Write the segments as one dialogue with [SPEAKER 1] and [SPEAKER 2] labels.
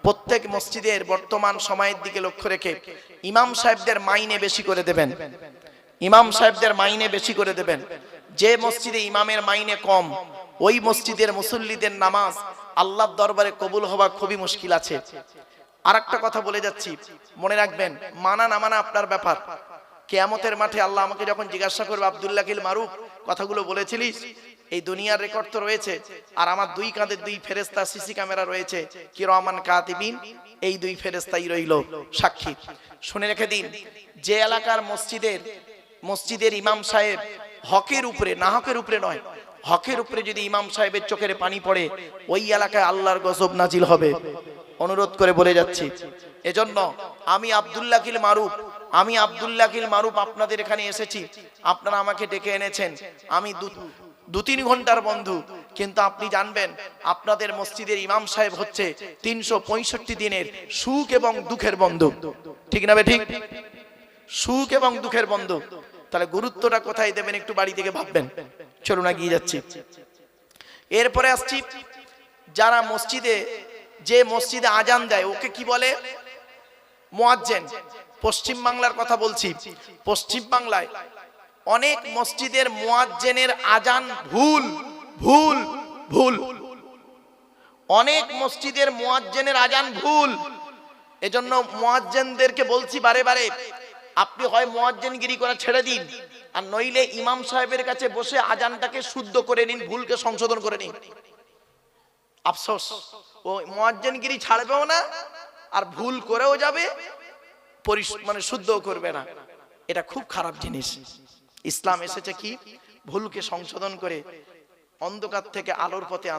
[SPEAKER 1] প্রত্যেক মসজিদের বর্তমান সময়ের দিকে লক্ষ্য রেখে ইমাম সাহেবদের মাইনে বেশি করে দেবেন। ইমাম সাহেবদের মাইনে বেশি করে দেবেন। যে মসজিদে ইমামের মাইনে কম, ওই মসজিদের মুসল্লিদের নামাজ আল্লাহর দরবারে কবুল হওয়া খুবই মুশকিল আছে। আর একটা কথা বলে যাচ্ছি, মনে রাখবেন, মানা না মানা আপনার ব্যাপার। কিয়ামতের মাঠে আল্লাহ আমাকে যখন জিজ্ঞাসা করবে, আব্দুল্লাহ কিল মারুফ কথাগুলো বলেছিলিস, এই দুনিয়ার রেকর্ড তো রয়েছে, আর আমার দুই কাঁধে দুই ফেরেশতা সিসি ক্যামেরা রয়েছে, কিরামান কাতিবিন, এই দুই ফেরেশতাই রইল সাক্ষী। শুনে রেখে দিন, যে এলাকার মসজিদের ইমাম সাহেব হকের উপরে, না হকের উপরে নয়, হকের উপরে যদি ইমাম সাহেবের চোখের পানি পড়ে, ওই এলাকায় আল্লাহর গজব নাজিল হবে। অনুরোধ করে বলে যাচ্ছি, এজন্য আমি আব্দুল্লাহ কিল মারুফ আপনাদের এখানে এসেছি, আপনারা আমাকে ডেকে এনেছেন, আমি দু তিন ঘন্টার বন্ধু, কিন্তু আপনি জানবেন আপনাদের মসজিদের ইমাম সাহেব হচ্ছে 365 দিনের সুখ এবং দুঃখের বন্ধু। ঠিক না ঠিক? সুখ এবং দুঃখের বন্ধু। তাহলে গুরুত্বটা কোথায় দেবেন একটু বাড়ি থেকে ভাববেন। চলুন এগিয়ে যাচ্ছি। এরপরে আসছি, যারা যে মসজিদে আজান দেয় ওকে কি বলে? মুয়াজ্জিন। পশ্চিম বাংলার কথা বলছি। পশ্চিম বাংলায় অনেক মসজিদের মুয়াজ্জিনের আজান ভুল ভুল ভুল। অনেক মসজিদের মুয়াজ্জিনের আজান ভুল। এজন্য মুয়াজ্জিনদেরকে বলছি বারে বারে, আপনি হয় মুয়াজ্জিনগিরি করা ছেড়ে দিন, আর নইলে ইমাম সাহেবের কাছে বসে আজানটাকে শুদ্ধ করে নিন, ভুলকে সংশোধন করে নিন। আফসোস, ও মুয়াজ্জিনগিরি ছাড়বেও না, আর ভুল করেও যাবে, মানে শুদ্ধও করবে না। এটা খুব খারাপ জিনিস। ইসলাম এসেছে কি? ভুলকে সংশোধন করে অন্ধকার থেকে আলোর পথে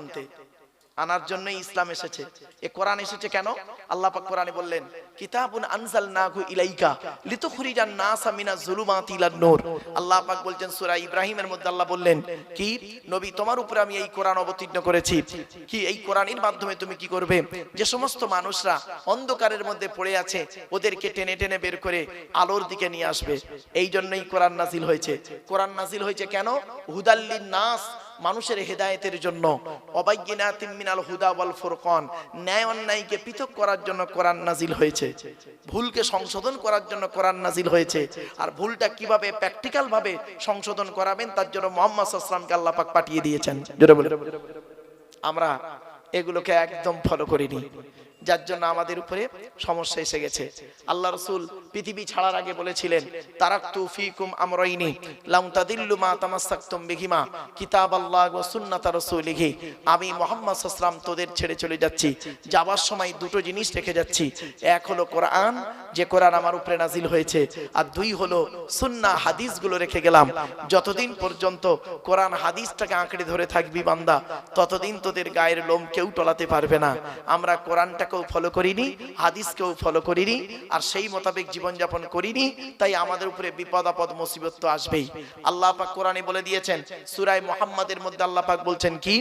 [SPEAKER 1] আনার জন্যই ইসলাম এসেছে। এ কোরআন এসেছে কেন? আল্লাহ পাক কোরআনে বললেন, কিতাবুন আনজালনাহু ইলাইকা লিতুখরিজান নাসা মিনাজ যুলুমাতি ইলান নূর। আল্লাহ পাক বলছেন সূরা ইব্রাহিমের মধ্যে, আল্লাহ বললেন কি, নবী তোমার উপরে আমি এই কোরআন অবতীর্ণ করেছি, কি এই কোরআনের মাধ্যমে তুমি কি করবে? যে সমস্ত মানুষরা অন্ধকারের মধ্যে পড়ে আছে, ওদেরকে টেনে টেনে বের করে আলোর দিকে নিয়ে আসবে। এই জন্যই কোরআন নাজিল হয়েছে। কোরআন নাজিল হয়েছে কেন? হুদাল্লিন নাস, মানুষের হেদায়েতের জন্য। অবায়্যিনাতিম মিনাল হুদা ওয়াল ফুরকান, ন্যায় অন্যায়কে পৃথক করার জন্য কোরআন নাজিল হয়েছে। ভুলকে সংশোধন করার জন্য কোরআন নাজিল হয়েছে। আর ভুলটা কিভাবে প্র্যাকটিক্যাল ভাবে সংশোধন করাবেন, তার জন্য মুহাম্মদ সাল্লাল্লাহু আলাইহি ওয়াসাল্লামকে আল্লাহ পাক পাঠিয়ে দিয়েছেন। জোরে বলে, আমরা এগুলোকে একদম ফলো করিনি, যার জন্য আমাদের উপরে সমস্যা এসে গেছে। আল্লাহ রাসূল পৃথিবী ছাড়ার আগে বলেছিলেন, তারাকতু ফীকুম আমরাইনি লাম তাদিল্লু মা তামাসসাকতুম বিহিমা কিতাবাল্লাহ ওয়া সুন্নাত রাসূলিহি। আমি মুহাম্মদ সাল্লাল্লাহু আলাইহি ওয়াসাল্লাম তোদের ছেড়ে চলে যাচ্ছি, যাবার সময় দুটো জিনিস রেখে যাচ্ছি। এক হলো কোরআন, যে কোরআন আমার উপরে নাজিল হয়েছে, আর দুই হলো সুন্নাহ, হাদিসগুলো রেখে গেলাম। যতদিন পর্যন্ত কোরআন হাদিসটাকে আঁকড়ে ধরে থাকবি বান্দা, ততদিন তোদের গায়ের লোম কেউ টলাতে পারবে না। আমরা কোরআনটা ফলো করিনি, হাদিসকেও ফলো করিনি, আর সেই মোতাবেক জীবনযাপন করিনি, তাই আমাদের উপরে বিপদ আপদ মুসিবত তো আসবেই। আল্লাহ পাক কোরআনে বলে দিয়েছেন, সূরা মুহাম্মাদের মধ্যে আল্লাহ পাক বলছেন কি,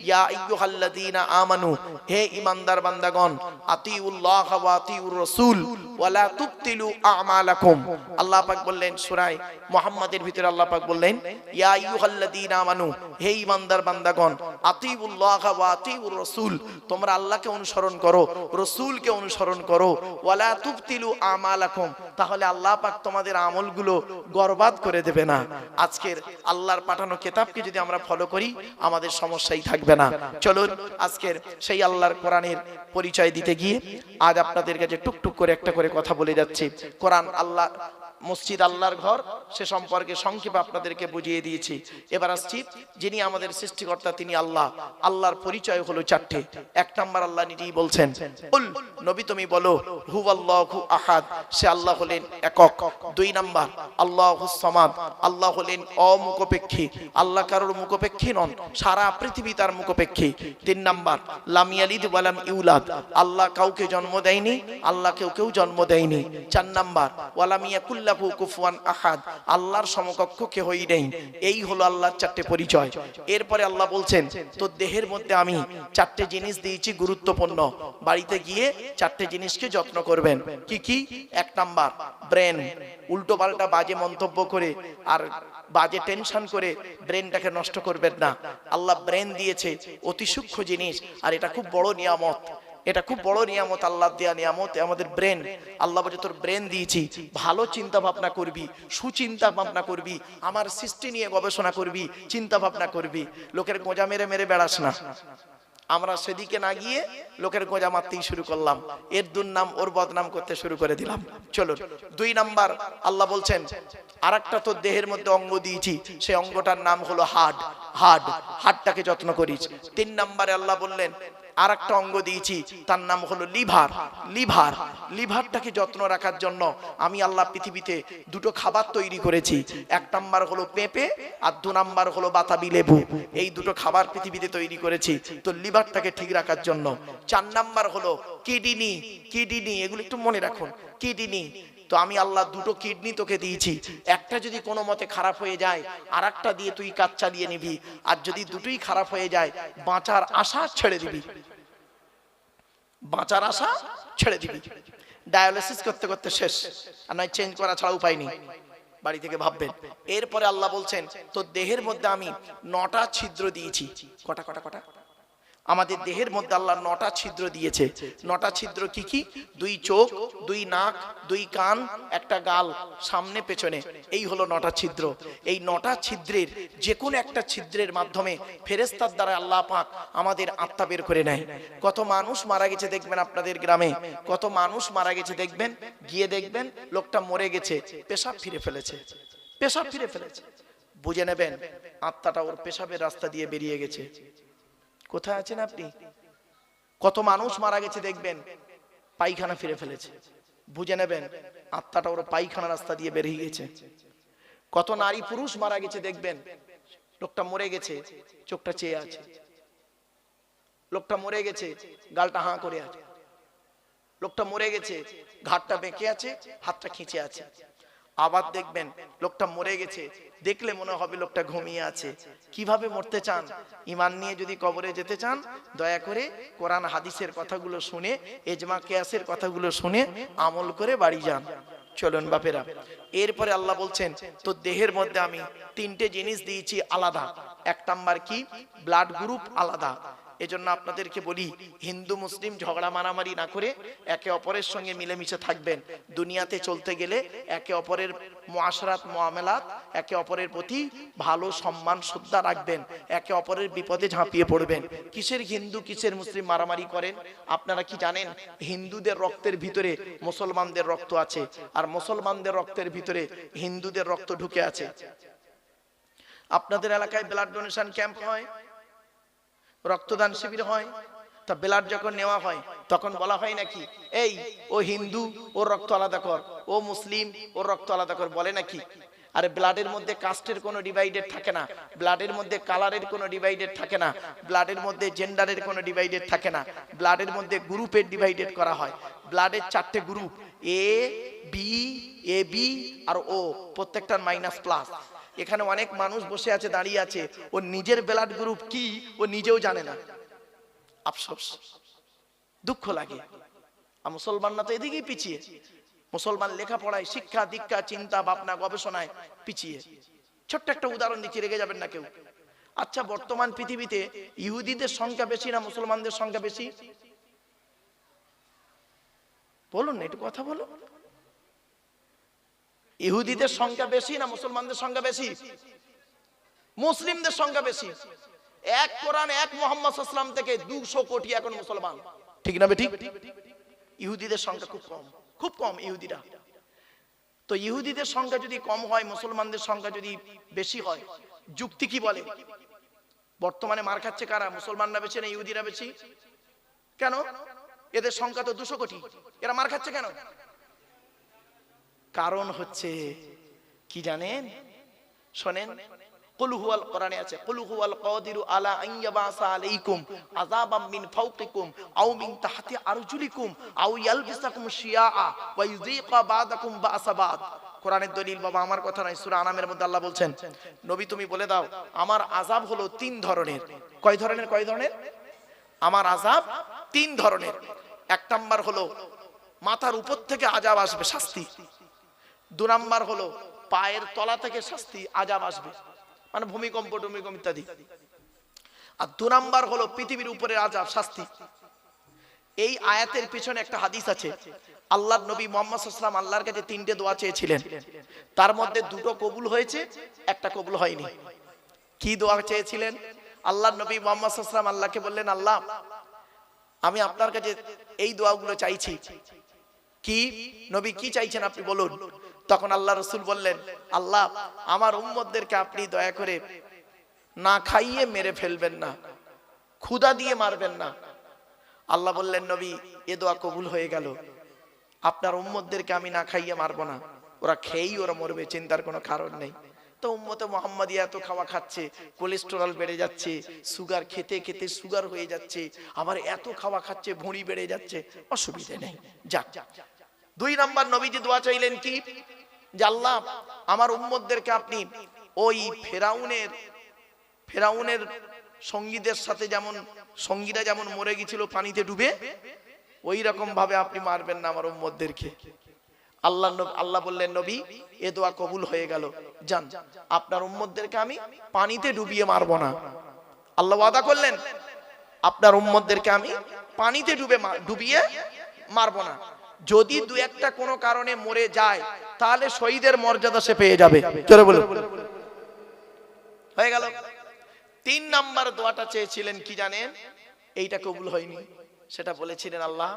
[SPEAKER 1] ইয়া আইয়ুহাল্লাযীনা আমানু, হে ঈমানদার বান্দাগণ, আতিউল্লাহ ওয়া আতিউর রাসূল ওয়া লা তুবতিলু আমালাকুম। আল্লাহ পাক বললেন সূরা মুহাম্মাদের ভিতরে, আল্লাহ পাক বললেন, ইয়া আইয়ুহাল্লাযীনা আমানু, হে ঈমানদার বান্দাগণ, আতিউল্লাহ ওয়া আতিউর রাসূল, তোমরা আল্লাহকে অনুসরণ করো, রাসূলকে অনুসরণ করো, ওয়ালা তুবতিলু আমালাকুম, তাহলে আল্লাহ পাক তোমাদের আমলগুলো বরবাদ করে দেবে না। আজকের আল্লাহর পাঠানো কিতাবকে যদি আমরা ফলো করি, আমাদের সমস্যাই থাকবে না। চলুন আজকের সেই আল্লাহর কোরআনের পরিচয় দিতে গিয়ে আজ আপনাদের কাছে টুকটুক করে একটা করে কথা বলে যাচ্ছি। কোরআন আল্লাহ, মসজিদ আল্লাহর ঘর, সে সম্পর্কে সংক্ষেপে আপনাদেরকে বুঝিয়ে দিয়েছি। এবার আসছি, যিনি আমাদের সৃষ্টিকর্তা তিনি আল্লাহ। আল্লাহর পরিচয় হলো চারটে। এক নাম্বার, আল্লাহ নিজেই বলছেন, কুল, নবী তুমি বলো, হুয়াল্লাহু আহাদ, সে আল্লাহ হলেন একক। দুই নাম্বার, আল্লাহুস সামাদ, আল্লাহ হলেন অমুখপেক্ষী, আল্লাহ কারোর মুখপেক্ষী নন, সারা পৃথিবী তার মুখপেক্ষী। তিন নাম্বার, লাম ইয়ালিদ ওয়া লাম ইউলাদ, আল্লাহ কাউকে জন্ম দেয়নি, আল্লাহ কেউ জন্ম দেয়নি। চার নাম্বার, ওয়া লাম ইয়াকুল লাহু কুফুয়ান আহাদ, আল্লাহর সমকক্ষ কেউই নেই। এই হলো আল্লাহর চারটে পরিচয়। এরপরে আল্লাহ বলছেন, তো দেহের মধ্যে আমি চারটে জিনিস দিয়েছি গুরুত্বপূর্ণ, বাড়িতে গিয়ে চারটে জিনিসকে যত্ন করবেন। কি কি? এক নাম্বার, ব্রেন। উল্টো পাল্টা বাজে মন্তব্য করে আর বাজে টেনশন করে ব্রেনটাকে নষ্ট করবেন না। আল্লাহ ব্রেন দিয়েছে, অতি সূক্ষ্ম জিনিস, আর এটা খুব বড় নিয়ামত। এটা খুব বড় নিয়ামত, আল্লাহ দেয়া নিয়ামত, আমাদের ব্রেন। আল্লাহ বলে তোর ব্রেন দিয়েছি, ভালো চিন্তা ভাবনা করবি, সুচিন্তা ভাবনা করবি, আমার সৃষ্টি নিয়ে গবেষণা করবি, চিন্তা ভাবনা করবি, লোকের গোঁজা মেরে মেরে বেড়াস না। আমরা সেদিকে না গিয়ে লোকের গোঁজা মারতেই শুরু করলাম, এর দুর্নাম ওর বদনাম করতে শুরু করে দিলাম। চলো 2 নাম্বার আল্লাহ বলছেন আরেকটা তোর দেহের মধ্যে অঙ্গ দিয়েছি, সেই অঙ্গটার নাম হলো হাড়টাকে যত্ন করিস। 3 নাম্বারে আল্লাহ বললেন আরেকটা অঙ্গ দিয়েছি, তার নাম হলো লিভারটাকে যত্ন রাখার জন্য আমি আল্লাহ পৃথিবীতে 2টো খাবার তৈরি করেছি। 1 নাম্বার হলো পেঁপে আর 2 নাম্বার হলো বাতাবি লেবু। এই 2টো খাবার পৃথিবীতে তৈরি করেছি তো লিভারটাকে ঠিক রাখার জন্য। 4 নাম্বার হলো কিডনি, এগুলো একটু মনে রাখুন, কিডনি। তো আমি আল্লাহ 2টো কিডনি তোকে দিয়েছি, একটা যদি কোনো মতে খারাপ হয়ে যায় আর একটা দিয়ে তুই কাজ চালিয়ে নিবি, আর যদি দুটোই খারাপ হয়ে যায় বাঁচার আশা ছেড়ে দিবি, ডায়ালিসিস করতে করতে শেষ, আর নয় চেঞ্জ করা ছাড়া উপায় নেই, বাড়ি থেকে ভাববেন। এরপরে আল্লাহ বলছেন তোর দেহের মধ্যে আমি 9টা ছিদ্র দিয়েছি। কটা? আমাদের দেহের মধ্যে আল্লাহ 9টা ছিদ্র দিয়েছে। 9টা ছিদ্র কি কি? 2 চোখ, 2 নাক, 2 কান, একটা গাল, সামনে পেছনে, এই হলো 9টা ছিদ্র। এই 9টা ছিদ্রের যে কোনো একটা ছিদ্রের মাধ্যমে ফেরেশতার দ্বারা আল্লাহ পাক আমাদের আত্মা বের করে নেয়। কত মানুষ মারা গেছে দেখবেন আপনাদের গ্রামে, কত মানুষ মারা গেছে দেখবেন, গিয়ে দেখবেন লোকটা মরে গেছে, পেশাব ফিরে ফেলেছে, বুঝে নেবেন আত্মাটা ওর পেশাবের রাস্তা দিয়ে বেরিয়ে গেছে। কোথায় আছেন আপনি? কত মানুষ মারা গেছে দেখবেন পায়খানা ফিরে ফেলেছে, বুঝে নেবেন আত্মাটা ওর পায়খানা রাস্তা দিয়ে বেরিয়ে গেছে। কত নারী পুরুষ মারা গেছে দেখবেন, লোকটা মরে গেছে, চোখটা চেয়ে আছে, লোকটা মরে গেছে, গালটা হাঁ করে আছে, লোকটা মরে গেছে, ঘাটটা বেঁকে আছে, হাতটা খিঁচে আছে। আবার দেখবেন লোকটা মরে গেছে, দেখলে মনে হবে লোকটা ঘুমিয়ে আছে। কিভাবে মরতে চান? ঈমান নিয়ে যদি কবরে যেতে চান, দয়া করে কোরআন হাদিসের কথাগুলো শুনে, ইজমা কিয়াসের কথাগুলো শুনে আমল করে বাড়ি যান। চলুন বাপেরা, এরপরে আল্লাহ বলছেন তোর দেহের মধ্যে আমি 3টে জিনিস দিয়েছি আলাদা। 1 নাম্বার কি? ব্লাড গ্রুপ আলাদা। এজন্য আপনাদেরকে বলি হিন্দু মুসলিম ঝগড়া মারামারি না করে একে অপরের সঙ্গে মিলেমিশে থাকবেন। দুনিয়াতে চলতে গেলে একে অপরের মুআশরাত মুআমালাত, একে অপরের প্রতি ভালো সম্মান শ্রদ্ধা রাখবেন, একে অপরের বিপদে ঝাঁপিয়ে পড়বেন। কিসের হিন্দু কিসের মুসলিম মারামারি করেন? আপনারা কি জানেন হিন্দুদের রক্তের ভিতরে মুসলমানদের রক্ত আছে, আর মুসলমানদের রক্তের ভিতরে হিন্দুদের রক্ত ঢুকে আছে। আপনাদের এলাকায় ব্লাড ডোনেশন ক্যাম্প হয়, রক্তদান শিবির হয়, তা ব্লাড যখন নেওয়া হয় তখন বলা হয় নাকি এই ও হিন্দু ওর রক্ত আলাদা কর, ও মুসলিম ওর রক্ত আলাদা কর, বলে নাকি? আরে ব্লাডের মধ্যে কাস্টের কোনো ডিভাইডেড থাকে না, ব্লাডের মধ্যে কালারের কোনো ডিভাইডেড থাকে না, ব্লাডের মধ্যে জেন্ডারের কোনো ডিভাইডেড থাকে না, ব্লাডের মধ্যে গ্রুপের ডিভাইডেড করা হয়। ব্লাডের 4টে গ্রুপ, এ বি আর ও, প্রত্যেকটার -+। এখানে অনেক মানুষ বসে আছে, দাঁড়িয়ে আছে, ও নিজের ব্লাড গ্রুপ কি ও নিজেও জানে না। আফসোস, দুঃখ লাগে। আর মুসলমানরা তো এদিকেই পিছিয়ে, মুসলমান লেখাপড়ায়, শিক্ষা দীক্ষা, চিন্তা ভাবনা, গবেষণায় পিছিয়ে। ছোট্ট একটা উদাহরণ দিচ্ছি, রেগে যাবেন না কেউ। আচ্ছা, বর্তমান পৃথিবীতে ইহুদিদের সংখ্যা বেশি না মুসলমানদের সংখ্যা বেশি? বলুন না, একটু কথা বলো। ইহুদিদের সংখ্যা বেশি না মুসলমানদের সংখ্যা বেশি? মুসলিমদের সংখ্যা বেশি। এক কোরআন, এক মুহাম্মদ সাল্লাল্লাহু আলাইহি ওয়াসাল্লাম থেকে 200 কোটি এখন মুসলমান, ঠিক না ঠিক? ইহুদিদের সংখ্যা খুব কম ইহুদিরা। তো ইহুদিদের সংখ্যা যদি কম হয়, মুসলমানদের সংখ্যা যদি বেশি হয়, যুক্তি কি বলে? বর্তমানে মার খাচ্ছে কারা? মুসলমানরা বেশি না ইহুদিরা বেশি? কেন? এদের সংখ্যা তো 200 কোটি, এরা মার খাচ্ছে কেন? কারণ হচ্ছে কি জানেন? শোনেন, কুল হুয়াল, কোরআনে আছে, কুল হুয়াল কাদিরু আলা আন ইয়াবাসা আলাইকুম আযাবাম মিন ফাওকিকুম আও মিন তাহতি আরজুলিকুম আও ইয়ালবিসাকুম শিয়াআ ওয়া ইউযীকা বা'দাকুম বা'সা বা'দ। কোরআনের দলিল বাবা, আমার কথা নয়। সূরা আনামের মধ্যে আল্লাহ বলছেন, নবী তুমি বলে দাও আমার আযাব হলো 3 ধরনের। কয় ধরনের? আমার আযাব 3 ধরনের। 1 নাম্বার হলো মাথার উপর থেকে আযাব আসবে, শাস্তি। 2 নাম্বার হলো পায়ের তলা থেকে শাস্তি, আযাব আসবে, মানে ভূমিকম্প ইত্যাদি। আর 2 নাম্বার হলো পৃথিবীর উপরে আযাব, শাস্তি। এই আয়াতের পিছনে একটা হাদিস আছে। আল্লাহর নবী মুহাম্মদ সাল্লাল্লাহু আলাইহি ওয়াসাল্লাম আল্লাহর কাছে 3টে দোয়া চেয়েছিলেন, তার মধ্যে 2টো কবুল হয়েছে, একটা কবুল হয়নি। কি দোয়া চেয়েছিলেন? আল্লাহর নবী মুহাম্মদ সাল্লাল্লাহু আলাইহি ওয়াসাল্লাম আল্লাহকে বললেন, আল্লাহ আমি আপনার কাছে এই দোয়াগুলো চাইছি। কি নবী কি চাইছেন আপনি বলুন। তখন আল্লাহ রাসূল বললেন, আল্লাহ আমার উম্মতদেরকে আপনি দয়া করে না খাইয়ে মেরে ফেলবেন না, ক্ষুধা দিয়ে মারবেন না। আল্লাহ বললেন, নবী এ দোয়া কবুল হয়ে গেল, আপনার উম্মতদেরকে আমি না খাইয়ে মারবো না, ওরা খেয়েই ওরা মরবে, চিন্তার কোনো কারণ নেই। তো উম্মতে মুহাম্মাদিয়া এত খাওয়া খাচ্ছে, কোলেস্টেরল বেড়ে যাচ্ছে, সুগার খেতে খেতে সুগার হয়ে যাচ্ছে, আবার এত খাওয়া খাচ্ছে ভুঁড়ি বেড়ে যাচ্ছে, অসুবিধা নেই, যাক। 2 নাম্বার নবীজি দোয়া চাইলেন কি, যে আল্লাহ আমার উম্মতদেরকে আপনি ওই ফেরাউনের সঙ্গীদের সাথে যেমন সঙ্গীরা যেমন মরে গিয়েছিল পানিতে ডুবে, ওই রকম ভাবে আপনি মারবেন না আমার উম্মতদেরকে। আল্লাহ বললেন, নবী এ দোয়া কবুল হয়ে গেল, যান আপনার উম্মতদেরকে আমি পানিতে ডুবিয়ে মারবো না। আল্লাহ ওয়াদা করলেন, আপনার উম্মতদেরকে আমি পানিতে ডুবিয়ে মারবো না। যদি 2-1টা কোনো কারণে মরে যায় তাহলে শহীদের মর্যাদা সে পেয়ে যাবে। চলো বলো, হয়ে গেল। 3 নাম্বার দোয়াটা চেয়েছিলেন কি জানেন? এইটা কবুল হয়নি। সেটা বলেছিলেন, আল্লাহ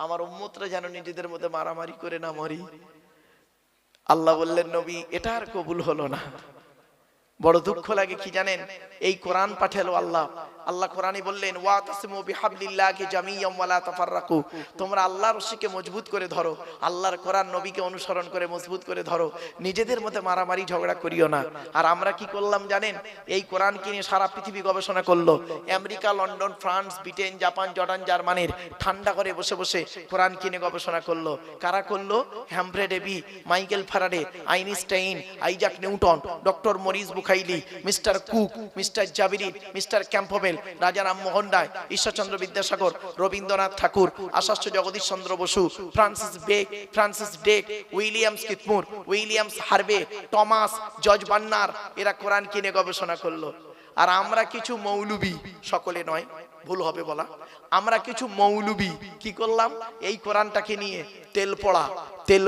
[SPEAKER 1] আমার উম্মতরা যেন নিজেদের মধ্যে মারামারি করে না মরি। আল্লাহ বললেন, নবী এটা আর কবুল হলো না। বড় দুঃখ লাগে কি জানেন? এই কোরআন পাঠালো আল্লাহ কোরআনে বললেন, ওয়াতাসিমু বিহাবলিল্লাহি জামিয়াম ওয়ালা তাফাররাকু, তোমরা আল্লাহর রশিকে মজবুত করে ধরো, আল্লাহর কোরআন নবীকে অনুসরণ করে মজবুত করে ধরো, নিজেদের মধ্যে মারামারি ঝগড়া করিও না। আর আমরা কি করলাম জানেন? এই কোরআনকে নিয়ে সারা পৃথিবী গবেষণা করলো। America, London, France, Britain, Japan, Jordan, জার্মানির ঠান্ডা করে বসে বসে কোরআন কিনে গবেষণা করলো। কারা করলো? Humphry Davy, Michael Faraday, Einstein, Isaac Newton, doctor Maurice Bucaille, mister Cook, mister Jabirin, mister Campbell, Raja Rammohan Roy, Ishwarchandra Vidyasagar, Rabindranath Tagore, Acharya Jagadish Chandra Bose, Francis Drake, William স্কিথমুর, Williams Harvey, Thomas, George Bernard, এরা কোরআন কিনে গবেষণা করলো। আর আমরা কিছু মৌলবি, সকলে নয়, ভুল হবে বলা, আমরা কিছু মৌলবি কি করলাম? এই কোরআনটাকে নিয়ে তেল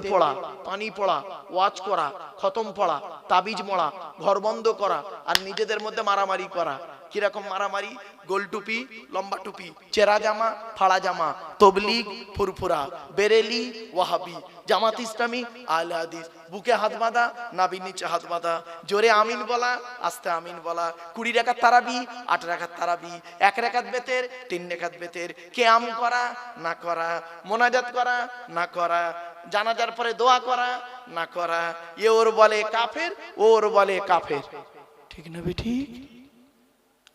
[SPEAKER 1] পড়া, পানি পড়া, ওয়াজ করা, খতম পড়া, তাবিজ মোড়া, ঘর বন্ধ করা, আর নিজেদের মধ্যে মারামারি করা। কিরকম মারামারি? গোল টুপি, লম্বা টুপি, চেরা জামা, ফাড়া জামা, তবলিগ, ফুরফুরা, বেরেলি, ওয়াহাবি, জামাত ইসলামী, আহলে হাদিস, বুকে হাত বাঁধা, নাভির নিচে হাত বাঁধা, জোরে আমিন বলা, আস্তে আমিন বলা, 20 রাকাত তারাবি, 8 রাকাত তারাবি, 1 রাকাত বেতের, 3 রাকাত বেতের, কিয়াম করা না করা, মোনাজাত করা না করা, জানাজার পরে দোয়া করা না করা। এ ওর বলে কাফের, ওর বলে কাফের। ঠিক না ঠিক?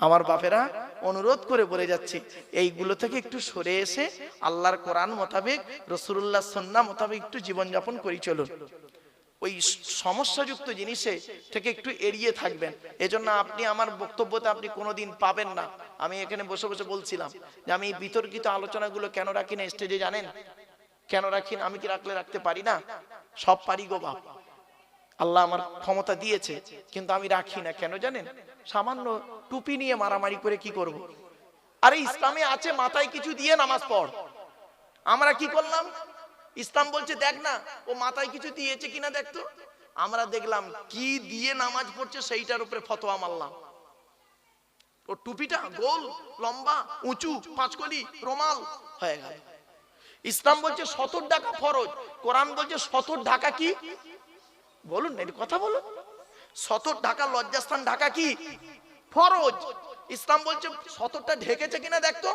[SPEAKER 1] আমার বাপেরা অনুরোধ করে বলে যাচ্ছে, এইগুলো থেকে একটু সরে এসে আল্লাহর কোরআন মোতাবেক, রাসূলুল্লাহ সুন্নাহ মোতাবেক একটু জীবনযাপন করি চলুন। ওই সমস্যাযুক্ত জিনিসে থেকে একটু এড়িয়ে থাকবেন। এজন্য আপনি আমার বক্তব্যতে আপনি কোনোদিন পাবেন না। আমি এখানে বসে বসে বলছিলাম যে আমি বিতর্কিত আলোচনাগুলো কেন রাখি না স্টেজে, জানেন কেন রাখি না? আমি কি রাখতে পারি না? সব পারি গো বাপ, আল্লাহ আমার ক্ষমতা দিয়েছে, কিন্তু আমি রাখি না। কেন জানেন? সামান্য টুপি নিয়ে মারামারি করে কি করব? আরে ইসলামে আছে মাথায় কিছু দিয়ে নামাজ পড়। আমরা কি করলাম? ইসলাম বলছে দেখ না ও মাথায় কিছু দিয়েছে কিনা দেখতো। আমরা দেখলাম কি দিয়ে নামাজ পড়ছে, সেইটার উপরে ফতোয়া মারলাম। ও টুপিটা গোল, লম্বা, উঁচু, 5 কলি, রুমাল হয়ে গেল। ইসলাম বলছে 70 ঢাকা ফরজ, কোরআন বলছে 70 ঢাকা কি? বলুন না, কথা বলুন। 70 ঢাকা লজ্জাস্থান ঢাকা কি? ফরজ। ইসলাম বলছে 70টা ঢেকেছে কিনা দেখতো,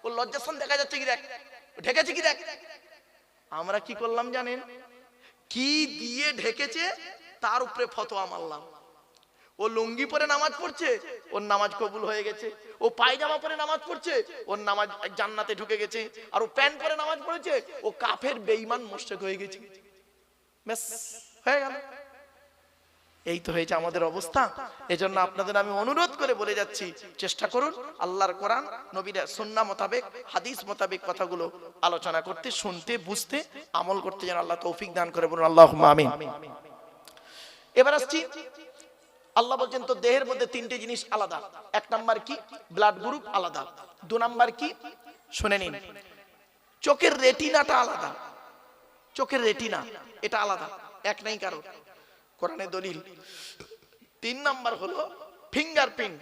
[SPEAKER 1] ও লজ্জাস্থান দেখা যাচ্ছে কি দেখ, ঢেকেছে কি দেখ। আমরা কি করলাম জানেন? কি দিয়ে ঢেকেছে তার উপরে ফতোয়া মারলাম। ও লুঙ্গি পরে নামাজ পড়ছে, ওর নামাজ কবুল হয়ে গেছে। ও পায়জামা পরে নামাজ পড়ছে, ওর নামাজ জান্নাতে ঢুকে গেছে। আর ও প্যান্ট পরে নামাজ পড়েছে, ও কাফের বেঈমান মুশরিক হয়ে গেছে। ব্যাস হয়ে গেল। এই তো হয়েছে আমাদের অবস্থা। এজন্য আপনাদের আমি অনুরোধ করে বলে যাচ্ছি, চেষ্টা করুন আল্লাহর কোরআন, নবীর সুন্নাহ মোতাবেক, হাদিস মোতাবেক কথাগুলো আলোচনা করতে, শুনতে, বুঝতে, আমল করতে যেন আল্লাহ তৌফিক দান করে। বলুন আল্লাহুম্মা আমিন। এবার আসছি, আল্লাহ বলছেন তো দেহের মধ্যে 3টে জিনিস আলাদা। 1 নাম্বার কি? ব্লাড গ্রুপ আলাদা। 2 নাম্বার কি? শুনে নিন, চোখের রেটিনাটা আলাদা, চোখের রেটিনা এটা আলাদা, এক নাই কারো। কোরআনে দলিল। 3 নাম্বার হলো ফিঙ্গারপ্রিন্ট।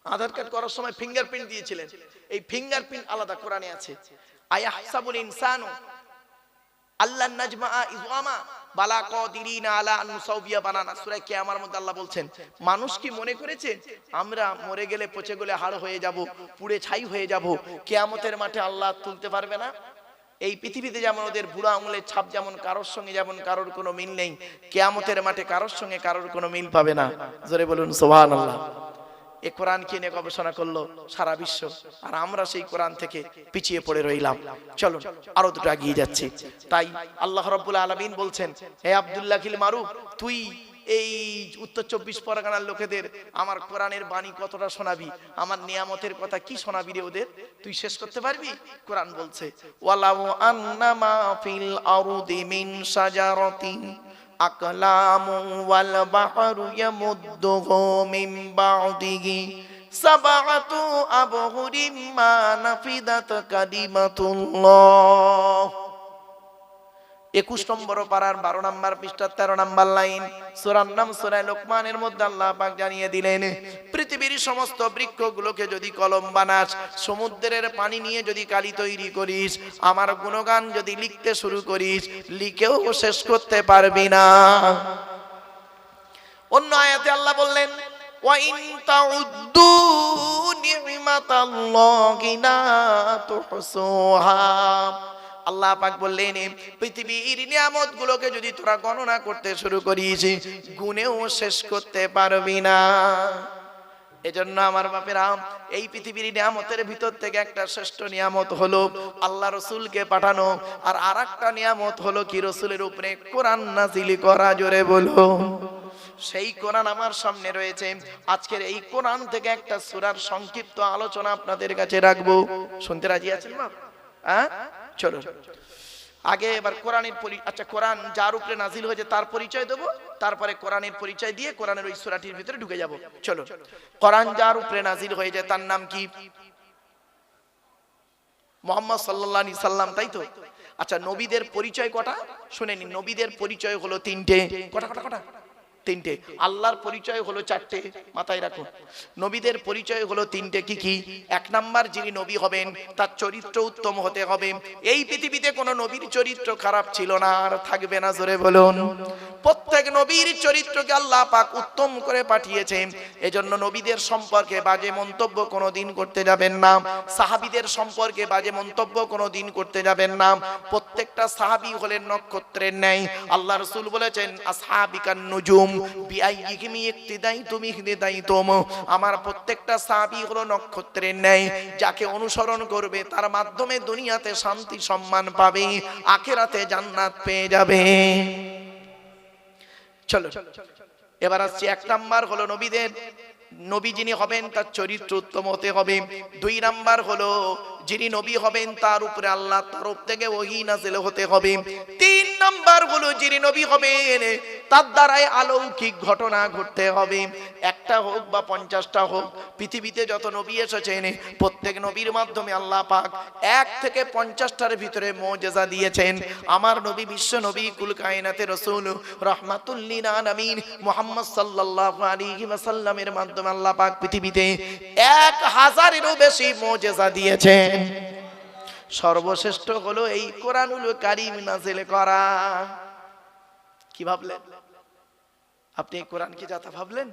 [SPEAKER 1] আধার কার্ড করার সময় ফিঙ্গারপ্রিন্ট দিয়েছিলেন, এই ফিঙ্গারপ্রিন্ট আলাদা কোরআনে আছে। আয়াহসাবুল ইনসানু আল্লাহ নাজমা ইজওয়ামা বালা কাদিরিনা আলা আন নুসাউবিয়া বানানা। সূরা কিয়ামার মধ্যে আল্লাহ বলছেন, মানুষ কি মনে করেছে আমরা মরে গেলে পচে গেলে হাড় হয়ে যাব, পুড়ে ছাই হয়ে যাব, কিয়ামতের মাঠে আল্লাহ তুলতে পারবে না? এই পৃথিবীতে যেমন ওদের বুড়া আঙুলের ছাপ যেমন কারোর সঙ্গে যেমন কারোর কোনো মিল নেই, কিয়ামতের মাঠে কারোর সঙ্গে কারোর কোনো মিল পাবে না। জোরে বলুন সুবহানাল্লাহ। এই কোরআনকে নিয়ে গবেষণা করলো সারা বিশ্ব, আর আমরা সেই কোরআন থেকে পিছিয়ে পড়ে রইলাম। চলুন আরো দুটো এগিয়ে যাচ্ছি। তাই আল্লাহ রাব্বুল আলামিন বলছেন, হে আব্দুল্লাহ কিল মারুফ, তুই এই উত্তর 24 পরগনার লোকেদের আমার কোরআনের বাণী কতটা শোনাবি, আমার নিয়ামতের কথা কি শোনাবি রে ওদের, তুই শেষ করতে পারবি? কোরআন বলছে, ওয়ালাউ আন্নামা ফিল আরদি মিন শাজারাতিন আকলামু ওয়াল বাহরু ইয়ামুদ্দুহু মিন বা'দিহি সাবআতু আবহুরিম মা নাফিদাত কালিমাতুল্লাহ। 21 নম্বর পারার 12 নম্বর পৃষ্ঠা 13 নম্বর লাইন, সূরার নাম সূরা লোকমানের মধ্যে আল্লাহ পাক জানিয়ে দিলেন, পৃথিবীর সমস্ত বৃক্ষগুলোকে যদি কলম বানাস, সমুদ্রের পানি নিয়ে যদি কালি তৈরি করিস, আমার গুণগান যদি লিখতে শুরু করিস, লিখেও শেষ করতে পারবি না। অন্য আয়াতে আল্লাহ বললেন, ওয়া ইন তাউদ্দু নি'মাতাল্লাহি লা তুহসুহা। আল্লাহ পাক বললেন, পৃথিবীর নিয়ামতগুলোকে যদি তোরা গণনা করতে শুরু করিস, গুণেও শেষ করতে পারবি না। এজন্য আমার বাপেরা, এই পৃথিবীর নিয়ামতের ভিতর থেকে একটা শ্রেষ্ঠ নিয়ামত হলো আল্লাহ রসুলকে পাঠানো, আর আরেকটা নিয়ামত হলো কি, রসুলের উপরে কোরআন নাযিল করা। জোরে বলো। সেই কোরআন আমার সামনে রয়েছে। আজকের এই কোরআন থেকে একটা সূরার সংক্ষিপ্ত আলোচনা আপনাদের কাছে রাখবো। শুনতে রাজি আছেন বাপ? হ্যাঁ, চলো আগে এবার কোরআনের আচ্ছা, কোরআন যার উপরে নাজিল হয়েছে তার পরিচয় দেবো, তারপরে কোরআনের পরিচয় দিয়ে কোরআনের ওই সূরাটির ভিতরে ঢুকে যাব। চলো, কোরআন যার উপরে নাজিল হয়েছে তার নাম কি? মুহাম্মদ সাল্লাল্লাহু আলাইহি সাল্লাম, তাই তো? আচ্ছা, নবীদের পরিচয় কটা শুনে নিন। নবীদের পরিচয় হলো 3টে। কটা কটা কটা? 3টে। আল্লাহর পরিচয় হলো 4টে, মাথায় রাখুন। নবীদের পরিচয় হলো 3টে। কি কি? 1 নাম্বার, যিনি নবী হবেন তার চরিত্র উত্তম হতে হবে। এই পৃথিবীতে কোনো নবীর চরিত্র খারাপ ছিল না, আর থাকবে না। জোরে বলুন। প্রত্যেক নবীর চরিত্রকে আল্লাহ পাক উত্তম করে পাঠিয়েছেন। এজন্য নবীদের সম্পর্কে বাজে মন্তব্য কোনোদিন করতে যাবেন না, সাহাবীদের সম্পর্কে বাজে মন্তব্য কোনোদিন করতে যাবেন না। প্রত্যেকটা সাহাবী হলেন নক্ষত্রের ন্যায়। আল্লাহ রাসূল বলেছেন, আসহাবিকান নুজুম বিআইয়িহিম ইক্তিদাইতুম ইহতিদাইতুম। আমার প্রত্যেকটা সাহাবী হলো নক্ষত্রের ন্যায়, যাকে অনুসরণ করবে তার মাধ্যমে দুনিয়াতে শান্তি সম্মান পাবে, আখিরাতে জান্নাত পেয়ে যাবে। চলো এবার আসছি। 1 নাম্বার হলো নবীদের, নবী যিনি হবেন তার চরিত্র উত্তম হতে হবে। 2 নাম্বার হলো যিনি নবী হবেন তার উপরে আল্লাহর তরফ থেকে ওহী নাযিল হতে হবে। 3 নাম্বার হলো যিনি নবী হবেন তার দ্বারাই অলৌকিক ঘটনা ঘটতে হবে। একটা হোক বা 50টা হোক, পৃথিবীতে যত নবী এসেছেন প্রত্যেক নবীর মাধ্যমে আল্লাহ পাক 1 থেকে 50টার ভিতরে মুজিজা দিয়েছেন। আমার নবী, বিশ্ব নবী, কুল কায়নাতের রাসূল, রাহমাতুল লিল আলামিন মুহাম্মদ সাল্লাল্লাহু আলাইহি ওয়াসাল্লামের মাধ্যমে আল্লাহ পাক পৃথিবীতে 1000-এরও বেশি মুজিজা দিয়েছেন। সর্বশ্রেষ্ঠ হলো এই কোরআনুল কারীম নাযিল করা। কি ভাবলেন আপনি? এই কোরআন কি যাতা ভাবলেন?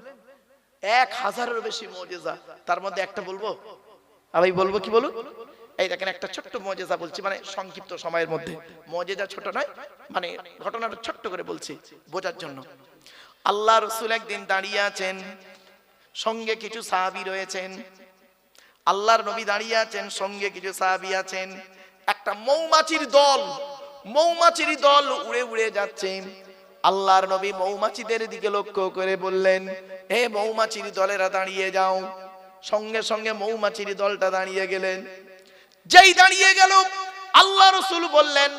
[SPEAKER 1] 1000-এরও বেশি মুজিজা, তার মধ্যে একটা বলবো। আমি বলবো, কি বলুন? এই দেখেন, একটা ছোট্ট মুজিজা বলছি, মানে সংক্ষিপ্ত সময়ের মধ্যে। মুজিজা ছোট নয়, মানে ঘটনাটা ছোট্ট করে বলছি বোঝার জন্য। আল্লাহ রাসূল একদিন দাঁড়িয়ে আছেন, সঙ্গে কিছু সাহাবী রয়েছেন। আল্লাহর নবী দাঁড়িয়ে আছেন, সঙ্গে কিছু সাহাবী আছেন। একটা মৌমাছির দল উড়ে উড়ে যাচ্ছে। আল্লাহর নবী মৌমাছিদের দিকে লক্ষ্য করে বললেন, হে মৌমাছির দলেরা দাঁড়িয়ে যাও। সঙ্গে সঙ্গে মৌমাছির দলটা দাঁড়িয়ে গেলেন। যেই দাঁড়িয়ে গেল, আল্লাহ রাসূল বললেন,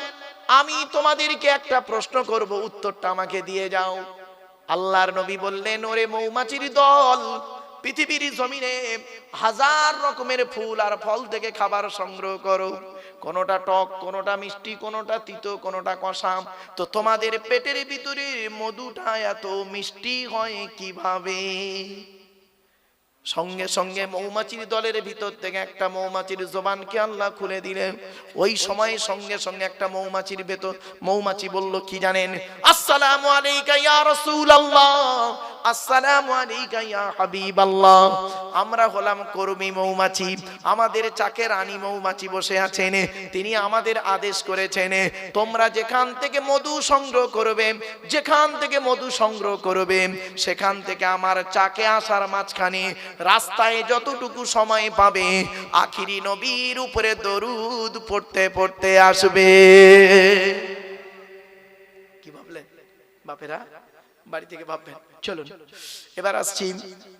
[SPEAKER 1] আমি তোমাদেরকে একটা প্রশ্ন করব, উত্তরটা আমাকে দিয়ে যাও। আল্লাহর নবী বললেন, ওরে মৌমাছির দল, পৃথিবীর জমিনে 1000 রকমের ফুল আর ফল থেকে খাবার সংগ্রহ করো, কোনোটা টক, কোনোটা মিষ্টি, কোনোটা তিতো, কোনোটা কষা। তো তোমাদের পেটের ভিতরে মধুটা এত মিষ্টি হয় কিভাবে? সঙ্গে সঙ্গে মৌমাছির দলের ভিতর থেকে একটা মৌমাছির জবানকে আল্লাহ খুলে দিলেন। ওই সময় সঙ্গে সঙ্গে একটা মৌমাছির ভেতর মৌমাছি বলল কি জানেন? আসসালামু আলাইকা ইয়া রাসূলুল্লাহ, আসসালামু আলাইকা ইয়া হাবিবাল্লাহ। আমরা হলাম কর্মী মৌমাছি, আমাদের চাকে রানী মৌমাছি বসে আছেন, তিনি আমাদের আদেশ করেছেন তোমরা যেখান থেকে মধু সংগ্রহ করবে, যেখান থেকে মধু সংগ্রহ করবে, সেখান থেকে আমার চাকে আসার মাঝখানে রাস্তায় যতটুকু সময় পাবে আখিরি নবীর উপরে দরুদ পড়তে পড়তে আসবে। কি ভাবলেন বাপেরা? বাড়ি থেকে ভাববেন। চলুন এবার আসছি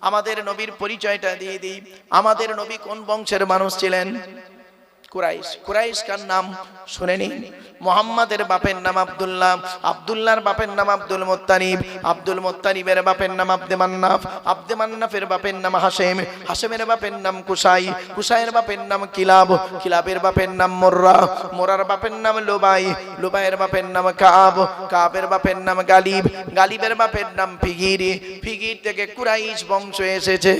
[SPEAKER 1] আমাদের নবীর পরিচয়টা দিয়ে দিই। আমাদের নবী কোন বংশের মানুষ ছিলেন? কুরাইশ। কুরাইশ কার নাম শুনে নিন। মুহাম্মাদের বাপের নাম আব্দুল্লাহ, আব্দুল্লাহর বাপের নাম আব্দুল মুত্তালিব, আব্দুল মুত্তালিবের বাপের নাম আব্দে মান্নাফ, আব্দে মান্নাফের বাপের নাম হাশেম, হাশেমের বাপের নাম কুসাই, কুসাইয়ের বাপের নাম কিলাব, কিলাবের বাপের নাম মুররা, মুরার বাপের নাম লুবাই, লুবাইয়ের বাপের নাম কাব, কাবের বাপের নাম গালিব, গালিবের বাপের নাম ফিগির, ফিগির থেকে কুরাইশ বংশ এসেছে।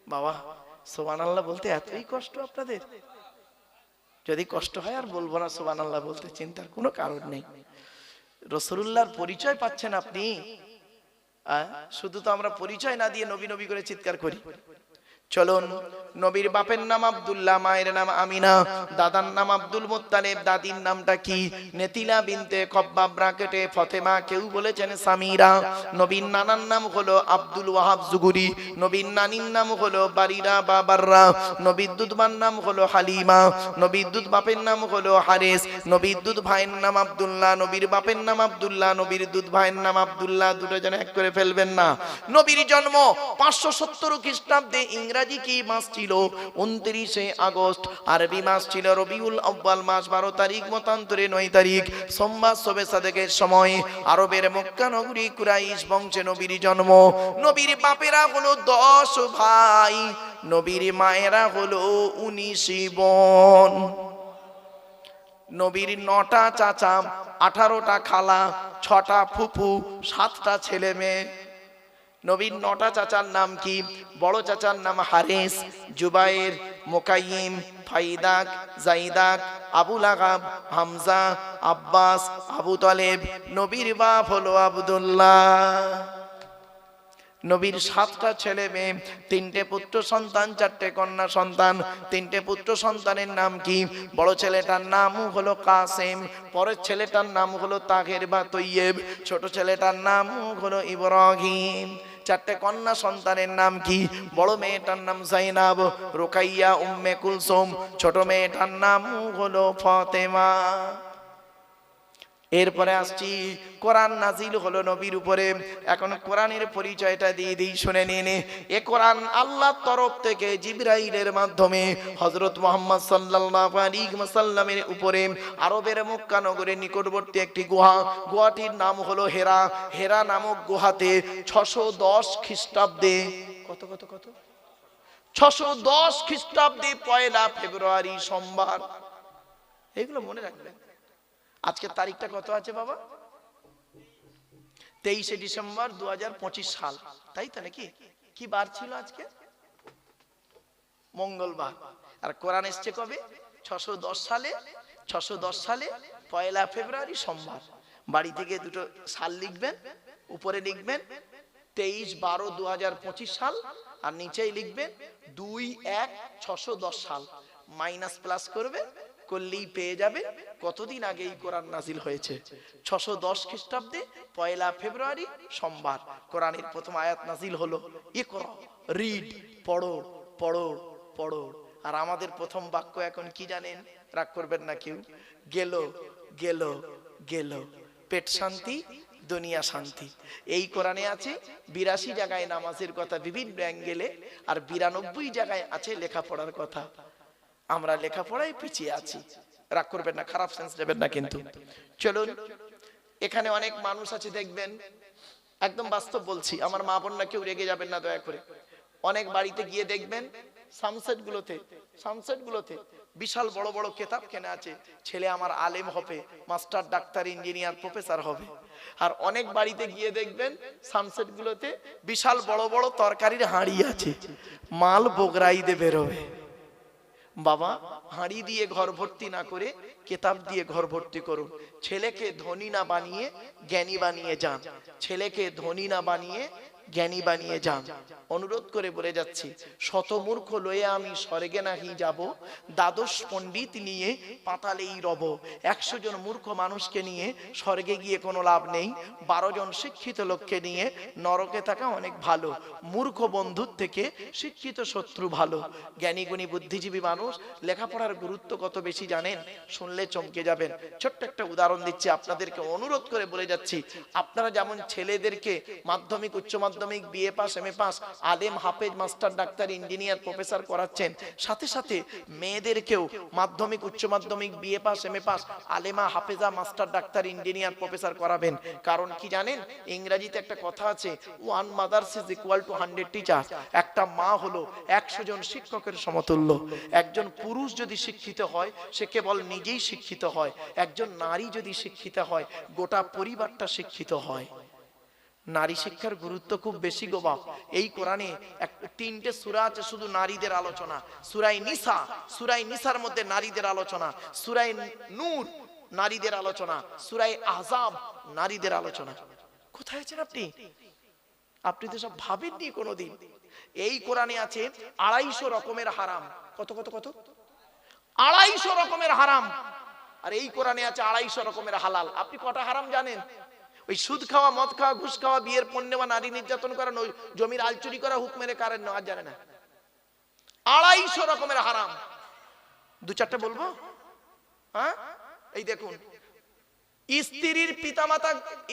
[SPEAKER 1] বাবা সুবহানাল্লাহ বলতে এতই কষ্ট আপনাদের? যদি কষ্ট হয় আর বলবো না সুবহানাল্লাহ বলতে, চিন্তার কোনো কারণ নেই। রাসূলুল্লাহর পরিচয় পাচ্ছেন আপনি, শুধু তো আমরা পরিচয় না দিয়ে নবী নবী করে চিৎকার করি। চলুন, নবীর বাপের নাম আব্দুল্লাহ, মায়ের নাম আমিনা, দাদার নাম আব্দুল মুত্তালিব, দাদির নামটা কি? নেতিলা বিনতে কব্বাব ব্রাকেটে ফতেমা, কেউ বলেছেন সামিরা। নবীর নানার নাম হলো আব্দুল ওয়াহাব জুগুরি, নবীর নানির নাম হলো বারিরা বা বাররা, নবীর দুধবার নাম হলো হালিমা, নবীর দুধ বাপের নাম হলো হারেস, নবীর দুধ ভাইয়ের নাম আব্দুল্লাহ, নবীর বাপের নাম আব্দুল্লাহ, নবীর দুধ ভাইয়ের নাম আব্দুল্লাহ, দুটো যেন এক করে ফেলবেন না। নবীর জন্ম 570 খ্রিস্টাব্দে। ইংরেজি কি মাস ছিল? 29শে আগস্ট। আরবি মাস ছিল রবিউল আউয়াল মাস, 12 তারিখ, মতান্তরে 9 তারিখ, সোমবার শবে সাদেকের সময় আরবের মক্কা নগরী কুরাইশ বংশে নবীর জন্ম। নবীর বাপেরা হলো 10 ভাই, নবীর মায়েরা হলো 19 বোন। নবীর 9টা চাচা, 18টা খালা, 6টা ফুফু, 7টা ছেলে মেয়ে। নবীর 9টা চাচার নাম কি? বড় চাচার নাম হারিস, জুবাইর, মুকাইম, ফাইদাক, জাইদাক, আবু লাগাব, হামজা, আব্বাস, আবু তালেব। নবীর বাপ হলো আব্দুল্লাহ। নবীর 7টা ছেলে মেয়ে, 3টে পুত্র সন্তান, 4টে কন্যা সন্তান। 3টে পুত্র সন্তানের নাম কি? বড় ছেলেটার নাম হলো কাসেম, পরের ছেলেটার নাম হলো তাহের বা তৈয়েব, ছোট ছেলেটার নাম হলো ইব্রাহিম। 4টে কন্যা সন্তানের নাম কি? বড় মেয়েটার নাম জাইনাব, রুকাইয়া, উম্মে কুলসুম, ছোট মেয়েটার নাম হলো ফাতেমা। এরপরে আসছি কোরআন নাজিল হলো নবীর উপরে। এখন কোরআনের পরিচয়টা দিয়ে দিই, শুনে নিন। এ কোরআন আল্লাহর তরফ থেকে জিবরাইলের মাধ্যমে হযরত মুহাম্মদ সাল্লাল্লাহু আলাইহি ওয়াসাল্লামের উপরে আরবের মক্কা নগরের নিকটবর্তী একটি গুহা, গুহাটির নাম হলো হেরা। হেরা নামক গুহাতে 610 খ্রিস্টাব্দে, কত কত কত 610 খ্রিস্টাব্দে 1 ফেব্রুয়ারি সোমবার, এগুলো মনে রাখবেন। আজকের তারিখটা কত আছে বাবা? 23শে ডিসেম্বর 2025 সাল, তাই তো নাকি? কি বার ছিল আজকে? মঙ্গলবার। আর কোরআন এসছে কবে? 610 সালে। 610 সালে 1 ফেব্রুয়ারি সোমবার। বাড়ি থেকে দুটো সাল লিখবেন, উপরে লিখবেন 23/12/2025 সাল, আর নিচেই লিখবেন 2/1/610 সাল। মাইনাস প্লাস করবে, করলেই পেয়ে যাবে কতদিন আগে এই কোরআন নাজিল হয়েছে। 610 খ্রিস্টাব্দে 1 ফেব্রুয়ারি সোমবার কোরআনের প্রথম আয়াত নাজিল হলো, ইকরা, রিড, পড়ো পড়ো পড়ো। আর আমাদের প্রথম বাক্য এখন কি জানেন? রাগ করবেন না কেউ। গেল গেল গেল, পেট শান্তি দুনিয়া শান্তি। এই কোরআনে আছে 82 জায়গায় নামাজের কথা বিভিন্ন অ্যাঙ্গেলে, আর 92 জায়গায় আছে লেখাপড়ার কথা। আমরা লেখাপড়ায় পিছিয়ে আছি, রাগ করবেন না, খারাপ সেন্স নেবেন না কিন্তু। চলুন, এখানে অনেক মানুষ আছে দেখবেন, একদম বাস্তব বলছি, আমার মা বোনরা কেউ রেগে যাবেন না দয়া করে। অনেক বাড়িতে গিয়ে দেখবেন সানসেট গুলোতে বিশাল বড় বড় কিতাব কেনা আছে, ছেলে আমার আলেম হবে, মাস্টার, ডাক্তার, ইঞ্জিনিয়ার, প্রফেসর হবে। আর অনেক বাড়িতে গিয়ে দেখবেন সানসেট গুলোতে বিশাল বড় বড় তরকারির হাঁড়ি আছে, মাল বগরাই দিয়ে বেরোবে। বাবা, হাঁড়ি দিয়ে ঘর ভর্তি না করে কিতাব দিয়ে ঘর ভর্তি করুন। ছেলেকে ধনী না বানিয়ে জ্ঞানী বানিয়ে যান, ছেলেকে ধনী না বানিয়ে জ্ঞানী বানিয়ে যান। অনুরোধ করে বলে যাচ্ছি, শতমূর্খ লয়ে আমি স্বর্গে নাহি যাব, দ্বাদশ পণ্ডিত নিয়ে পাতালেই রব। 100 জন মূর্খ মানুষকে নিয়ে স্বর্গে গিয়ে কোনো লাভ নেই, 12 জন শিক্ষিত লোককে নিয়ে নরকে থাকা অনেক ভালো। মূর্খ বন্ধুর থেকে শিক্ষিত শত্রু ভালো। জ্ঞানী গুণী বুদ্ধিজীবী মানুষ লেখাপড়ার গুরুত্ব কত বেশি জানেন, শুনলে চমকে যাবেন। ছোট্ট একটা উদাহরণ দিচ্ছি আপনাদেরকে, অনুরোধ করে বলে যাচ্ছি, আপনারা যেমন ছেলেদেরকে মাধ্যমিক, উচ্চ মাধ্যমিক, বিএ পাস, এমএ পাস, আলেম, হাফেজ, মাস্টার, ডাক্তার, ইঞ্জিনিয়ার, প্রফেসর করাচ্ছেন, সাথে সাথে মেয়েদেরকেও মাধ্যমিক, উচ্চ মাধ্যমিক, BA pass, MA pass, আলেমা, হাফেজা, master, doctor, engineer, professor করাবেন। কারণ কি জানেন, ইংরেজিতে একটা কথা আছে, one mother's is equal to 100 teachers. একটা মা হলো 100 জন শিক্ষকের সমতুল্য। একজন পুরুষ যদি শিক্ষিত হয় সে কেবল নিজেই শিক্ষিত হয়, একজন নারী যদি শিক্ষিত হয় গোটা পরিবারটা শিক্ষিত হয়। নারী শিক্ষার গুরুত্ব খুব বেশি গো বাপ। এই কোরআনে 3টে সূরা আছে শুধু নারীদের আলোচনা। সূরায়ে নিসা, সূরায়ে নিসার মধ্যে নারীদের আলোচনা, সূরায়ে নূর নারীদের আলোচনা, সূরায়ে আহজাব নারীদের আলোচনা। কোথায় আছেন আপনি? আপনি তো সব ভাবেননি কোনোদিন। এই কোরআনে আছে 250 রকমের হারাম। কত কত কত? 250 রকমের হারাম। আর এই কোরআনে আছে 250 রকমের হালাল। আপনি কটা হারাম জানেন? ওই সুদ খাওয়া, মদ খাওয়া, ঘুষ খাওয়া, বিয়ের পণ্য বা নারী নির্যাতন করা, জমির আল চুরি করা, হুক মেরে কারেন্ট নেওয়া জানে না। 250 রকমের হারাম। 2-4টা বলবো? হ্যাঁ, এই দেখুন,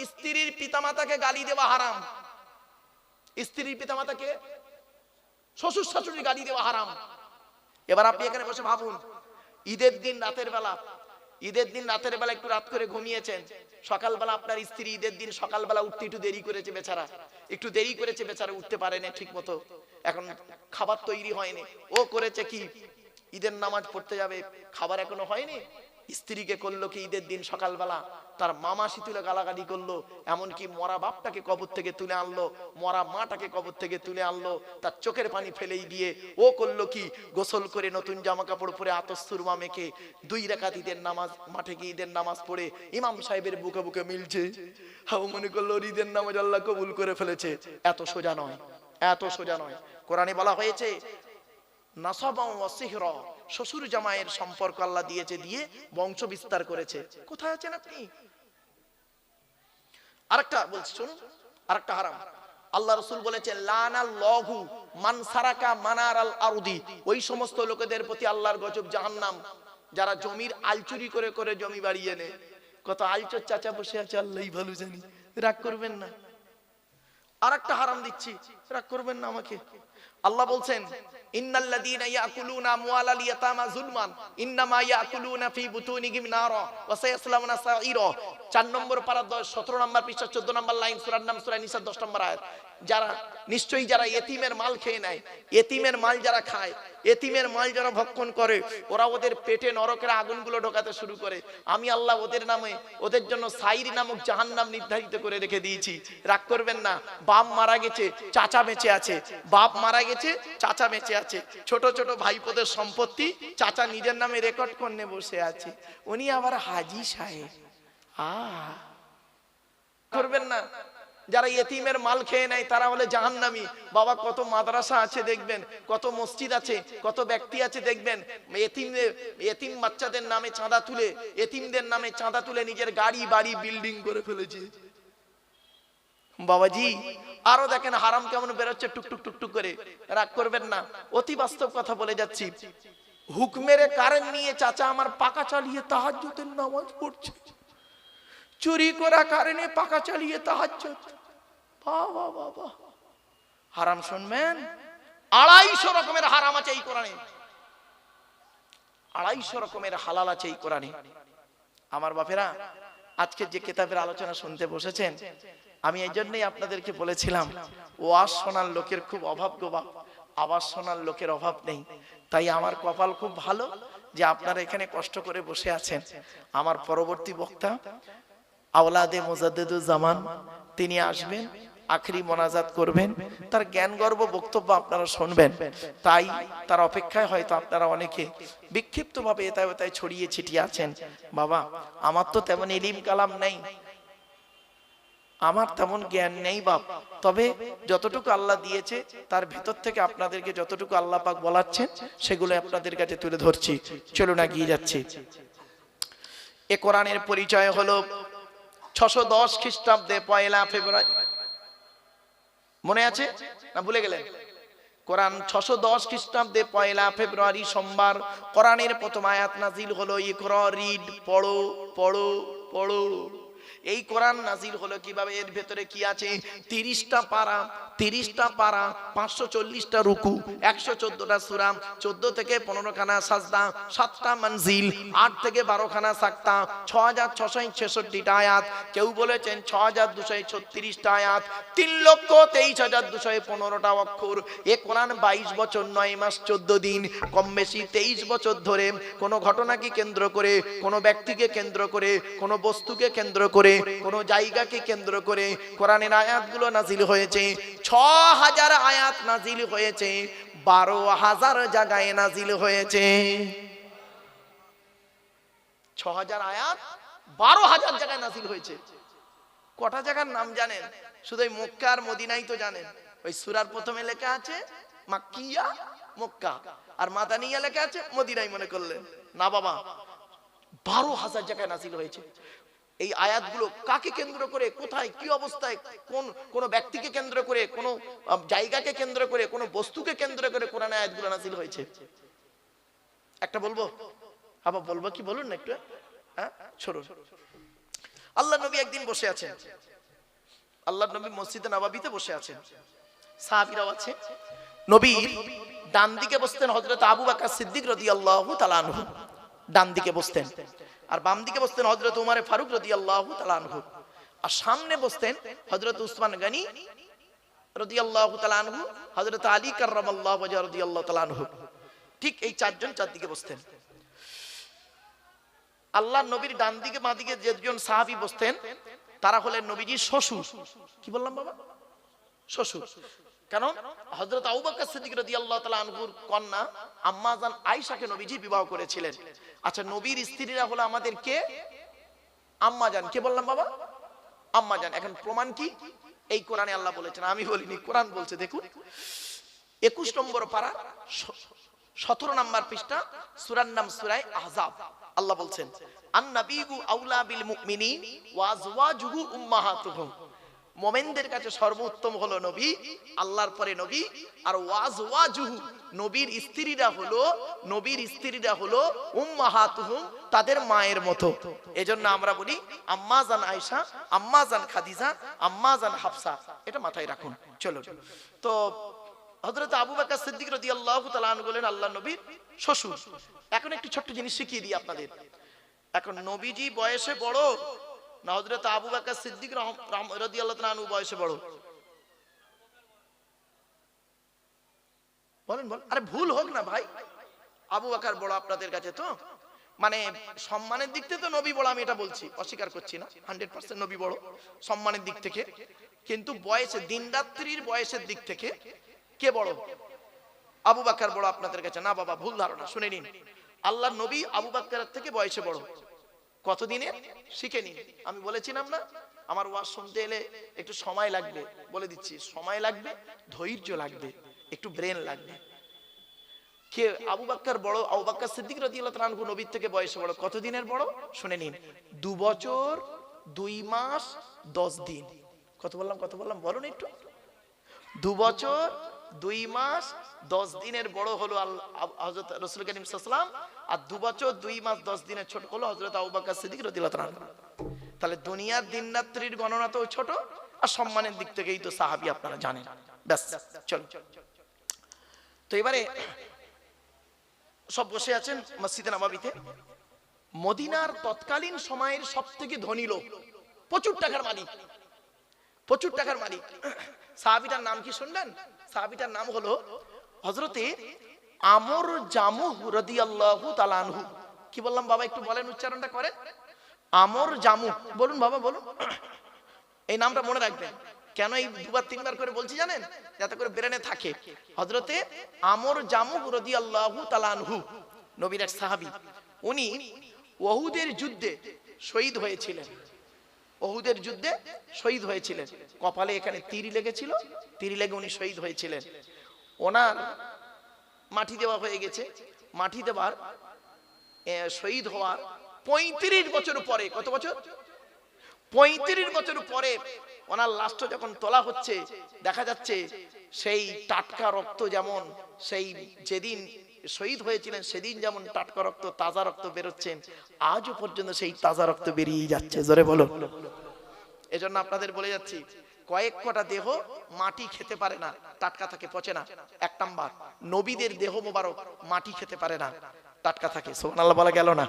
[SPEAKER 1] স্ত্রীর পিতামাতাকে গালি দেওয়া হারাম। স্ত্রীর পিতামাতাকে, শ্বশুর শাশুড়ি গালি দেওয়া হারাম। এবার আপনি এখানে বসে ভাবুন, ঈদের দিন রাতের বেলা একটু রাত করে ঘুমিয়েছেন, সকালবেলা আপনার স্ত্রী ঈদের দিন সকালবেলা উঠতে একটু দেরি করেছে, বেচারা উঠতে পারেনি ঠিক মতো, এখন খাবার তৈরি হয়নি, ও করেছে কি, ঈদের নামাজ পড়তে যাবে, খাবার এখনো হয়নি। স্ত্রীকে করলো কি, ঈদের দিন সকালবেলা তার মামা তুলে গালাগালি করলো, এমনকি মরা বাপটাকে কবর থেকে তুলে আনলো, মরা মাটাকে কবর থেকে তুলে আনলো, তার চোখের পানি ফেলেই দিয়ে ও করলো কি, গোসল করে নতুন জামা কাপড় পরে আতশ সুরমা মেখে 2 রাকাত ঈদের নামাজ, মাঠে গিয়ে ঈদের নামাজ পড়ে ইমাম সাহেবের বুকে বুকে মিলছে। হাও মনে করলো ঈদের নামাজ আল্লাহ কবুল করে ফেলেছে। এত সোজা নয়, এত সোজা নয়। কোরআনে বলা হয়েছে নাসাবা ওয়া সিহরা, শ্বশুর জামাইয়ের সম্পর্ক আল্লাহ দিয়েছে, দিয়ে বংশ বিস্তার করেছে। কোথায় আছেন আপনি? আরেকটা বলছি শুনুন, আরেকটা হারাম। আল্লাহ রাসূল বলেছেন লানাল্লাহু মান সারাকা মানারাল আরদি, ওই সমস্ত লোকেদের প্রতি আল্লাহর গজব, জাহান্নাম, যারা জমির আলচুরি করে করে জমি বাড়িয়ে নেয়। কত আলচোর চাচা বসে আছে আল্লাহই ভালো জানি, রাগ করবেন না। আরেকটা হারাম দিচ্ছি, রাগ করবেন না আমাকে। আল্লাহ বলছেন ইন্নাল্লাযীনা ইয়াকুলুনা আমওয়ালাল ইয়াতামা যুলমান ইন্নামা ইয়াকুলুনা ফি বুতুনিহিম নারা ওয়া সায়াসলাউনা সাঈরা। 4 নম্বর পারা 17 নম্বর পৃষ্ঠা 14 নম্বর লাইন, সূরার নাম সূরা নিসা 10 নম্বর আয়াত। যারা নিশ্চয়ই যারা এতিমের মাল খেয়ে নেয়, এতিমের মাল যারা খায়, এতিমের মাল যারা ভক্ষণ করে, ওরা ওদের পেটে নরকের আগুনগুলো ঢোকাতে শুরু করে। আমি আল্লাহ ওদের নামে, ওদের জন্য সাইর নামক জাহান্নাম নির্ধারিত করে রেখে দিয়েছি। রাগ করবেন না। বাপ মারা গেছে, চাচা বেঁচে আছে, বাপ মারা গেছে, চাচা বেঁচে আছে, ছোট ছোট ভাইপোদের সম্পত্তি চাচা নিজের নামে রেকর্ড করে বসে আছে, উনি আবার হাজি সাহেব। করবেন না। যারা ইতিমের মাল খেয়ে নেয় তারা হলে জাহান্নামী। বাবা, কত মাদ্রাসা আছে দেখবেন, কত মসজিদ আছে, কত ব্যক্তি আছে দেখবেন, এতিম বাচ্চাদের নামে চাঁদা তুলে, এতিমদের নামে চাঁদা তুলে নিজের গাড়ি বাড়ি বিল্ডিং করে ফেলেছে। বাবাজি, আরো দেখেন হারাম কেমন বেরোচ্ছে টুকটুক টুকটুক করে। রাগ করবেন না, অতি বাস্তব কথা বলে যাচ্ছি। হুকমের কারেন্ট নিয়ে চাচা আমার পাকা চালিয়ে তাহাজ্জুদের নামাজ পড়ছে, চুরি করা কারণে পাকা চালিয়ে তাহাজ্জুদ। বাবা বাবা, হারাম শুনবেন, 250 রকমের হারাম আছে এই কোরআনে, 250 রকমের হালাল আছে এই কোরআনে। আমার বাপেরা, আজকে যে কিতাবের আলোচনা শুনতে বসেছেন, আমি এই জন্যই আপনাদেরকে বলেছিলাম ওয়াজ শোনার লোকের খুব অভাব গো বাপ, আওয়াজ শোনার লোকের অভাব নেই। তাই আমার কপাল খুব ভালো যে আপনারা এখানে কষ্ট করে বসে আছেন। আমার পরবর্তী বক্তা আওলাদে মুজাদ্দিদুজ জামান, তিনি আসবেন, আখরি মোনাজাত করবেন, তার জ্ঞানগর্ভ বক্তব্য আপনারা শুনবেন। তাই তার অপেক্ষায় হয়তো আপনারা অনেকে বিক্ষিপ্তভাবে এতায় ওতায় ছড়িয়ে ছিটিয়ে আছেন। বাবা, আমার তো তেমন ইলিম কালাম নেই, আমার তেমন জ্ঞান নেই বাপ, তবে যতটুকু আল্লাহ দিয়েছে তার ভেতর থেকে আপনাদেরকে যতটুকু আল্লাহ পাক বলাচ্ছেন সেগুলো আপনাদের কাছে তুলে ধরছি। চলুন এগিয়ে যাচ্ছি। এ কোরআনের পরিচয় হলো 610 খ্রিস্টাব্দে 1 ফেব্রুয়ারি। মনে আছে না ভুলে গেলেন? কোরআন 610 খ্রিস্টাব্দে 1 ফেব্রুয়ারি সোমবার কোরআনের প্রথম আয়াত নাজিল হলো। ইকরা, রিড, পড়ো পড়ো পড়ো। এই কোরআন নাজিল হলো কিভাবে? এর ভেতরে কি আছে? 30টা পারা, 30টা পারা, 540টা রুকু, 114টা সূরা, 14 থেকে 15 খানা সাজদা, 7টা মঞ্জিল, 8 থেকে 12 খানা সাক্তা, 6666টা আয়াত, কেউ বলেছেন 6236টা আয়াত, 3,23,215টা অক্ষর। এ কোরআন 22 বছর 9 মাস 14 দিন, কম বেশি 23 বছর ধরে কোন ঘটনাকে কেন্দ্র করে, কোন ব্যক্তিকে কেন্দ্র করে, কোন বস্তুকে কেন্দ্র করে, কোন জায়গাকে কেন্দ্র করে কোরআনের আয়াতগুলো নাজিল হয়েছে। 6000 আয়াত নাজিল হয়েছে, 12,000 জায়গায় নাজিল হয়েছে। 6000 আয়াত 12,000 জায়গায় নাজিল হয়েছে। কটা জায়গার নাম জানেন? শুধু মক্কা আর মদিনাই তো জানেন। ওই সূরার প্রথমে লেখা আছে মাক্কিয়া, মক্কা, আর মাদানিয়া লেখা আছে মদিনাই মনে করলেন না বাবা, 12,000 জায়গায় নাজিল হয়েছে। এই আয়াতগুলো কাকে কেন্দ্র করে, কোথায়, কি অবস্থায়, কোন ব্যক্তিকে কেন্দ্র করে, কোন জায়গাকে কেন্দ্র করে, কোন বস্তুকে কেন্দ্র করে কোরআন আয়াতগুলো নাজিল হয়েছে? একটা বলবো, আবার বলবো কি বলুন না একটু? হ্যাঁ, শুনুন। আল্লাহ নবী একদিন বসে আছেন, আল্লাহ নবী মসজিদে নববীতে বসে আছেন, সাহাবীরাও আছে। নবীর ডান দিকে বসতেন হযরত আবু বকর সিদ্দিক রাদিয়াল্লাহু তাআলা আনহু, ডান দিকে বসতেন। আর বাম দিকে বসতেন হযরত উমর ফারুক রাদিয়াল্লাহু তাআলা আনহু। আর সামনে বসতেন হযরত উসমান গনি রাদিয়াল্লাহু তাআলা আনহু, হযরত আলী কাররামাল্লাহু ওয়াজহু রাদিয়াল্লাহু তাআলা আনহু। ঠিক এই চারজন চারদিকে বসতেন। আল্লাহর নবীর ডান দিকে বাঁ দিকে যেজন সাহাবী বসতেন তারা হলেন নবীজির শ্বশুর। কি বললাম বাবা? শ্বশুর। কারণ হযরত আবু বকর সিদ্দিক রাদিয়াল্লাহু তাআলা আনহুর কন্যা আম্মা জান আয়েশাকে নবীজি বিবাহ করেছিলেন। আচ্ছা, নবীর স্ত্রীরা হলো আমাদের কে? আম্মা জান। কে বললাম বাবা? আম্মা জান। এখন প্রমাণ কি? এই কোরআনে আল্লাহ বলেছেন, আমি বলিনি, কোরআন বলছে। দেখুন 21 নম্বর পারা 17 নম্বর পৃষ্ঠা, সূরার নাম সূরা আহজাব। আল্লাহ বলছেন আন-নাবিয়্যু আউলা বিল মুমিনিন ওয়া আজওয়াজুহু উম্মাহাতুহুম। মুমিনদের কাছে সর্বোত্তম হলো নবী, আল্লাহর পরে নবী। আর ওয়াজওয়াজুহু, নবীর স্ত্রীরা হলো উম্মাহাতুহুম, তাদের মায়ের মতো। এজন্য আমরা বলি আম্মা জান আয়েশা, আম্মা জান খাদিজা, আম্মা জান হাফসা। এটা মাথায় রাখুন। চলো, তো হযরত আবু বকর সিদ্দিক রাদিয়াল্লাহু তাআলা আনহু বলেন আল্লাহর নবীর শ্বশুর। এখন একটু ছোট্ট জিনিস শিখিয়ে দিই আপনাদের। এখন নবীজি বয়সে বড় না হযরত আবু বকর সিদ্দিক রাদিয়াল্লাহু তাআলা আনহু বয়সে বড়? বলেন বলেন। আরে ভুল হোক না ভাই, আবু বকর বড় আপনাদের কাছে, তো মানে সম্মানের দিক থেকে তো নবী বড়, আমি এটা বলছি, অস্বীকার করছি না। 100% নবী বড় সম্মানের দিক থেকে, কিন্তু বয়সে, দিন রাত্রির বয়সের দিক থেকে কে বড়? আবু বকর বড় আপনাদের কাছে। না বাবা, ভুল ধারণা, শুনে নিন। আল্লাহর নবী আবু বকরের থেকে বয়সে বড়। কতদিনে? শিখে নিন। আমি বলেছিলাম না, আমার ওয়াজ শুনতে এলে একটু সময় লাগবে, বলে দিচ্ছি, সময় লাগবে, ধৈর্য লাগবে, একটু ব্রেন লাগবে। কে আবু বকর বড়? আবু বকর সিদ্দিক রাদিয়াল্লাহু তাআলা আনহু নবীর থেকে বয়সে বড়। কতদিনের বড়? শুনে নিন, 2 বছর 2 মাস 10 দিন। কত বললাম? কত বললাম বলুন একটু? 2 বছর 2 মাস 10 দিনের বড় হলো হযরত রাসূল করিম সাল্লাল্লাহু আলাইহি ওয়াসাল্লাম, আর 2 বছর 2 মাস 10 দিনের ছোট হলো হযরত আবু বকর সিদ্দিক রাদিয়াল্লাহু তাআলা। তাহলে দুনিয়ার দিন রাত্রির গণনা তো ছোট, আর সম্মানের দিক থেকেই তো সাহাবী আপনারা জানেন। ব্যাস, চলো। তো এবারে সব বসে আছেন মসজিদে নববীতে। মদিনার তৎকালীন সময়ের সবথেকে ধনী লোক, প্রচুর টাকার মালিক, প্রচুর টাকার মালিক। সাহাবীটার নাম কি শুনলেন? সাহাবীটার নাম হলো হযরতে আমর জামুহ রাদিয়াল্লাহু তাআলা আনহু। কি বললাম বাবা, একটু বলেন, উচ্চারণটা করেন। আমর জামুহ, বলুন বাবা বলুন। এই নামটা মনে রাখবেন। কেন এই দুবার তিনবার করে বলছি জানেন? যাতে করে ব্রেনে থাকে। হযরতে আমর জামুহ রাদিয়াল্লাহু তাআলা আনহু নবীর এক সাহাবী। উনি উহুদের যুদ্ধে শহীদ হয়েছিলেন। উহুদের যুদ্ধে শহীদ হয়েছিলেন। কপালে এখানে তীর লেগেছিল, তীর লেগে উনি শহীদ হয়েছিলেন। ওনার মাটি দেওয়া হয়ে গেছে। মাটি দেওয়ার শহীদ হওয়ার 35 বছর পরে, কত বছর? 35 বছর পরে ওনার লাশটা যখন তোলা হচ্ছে, দেখা যাচ্ছে সেই টাটকা রক্ত যেমন সেই যেদিন শহীদ হয়েছিলেন সেদিন যেমন টাটকা রক্ত, তাজা রক্ত বেরোচ্ছেন, আজও পর্যন্ত সেই তাজা রক্ত বেরিয়ে যাচ্ছে। জোরে বলো। এজন্য আপনাদের বলে যাচ্ছি, কয়েক কটা দেহ মাটি খেতে পারে না, টাটকা থাকে, পচে না। এক নাম্বার, নবীদের দেহ মোবারক মাটি খেতে পারে না, টাটকা থাকে। সুবহানাল্লাহ বলা গেল না?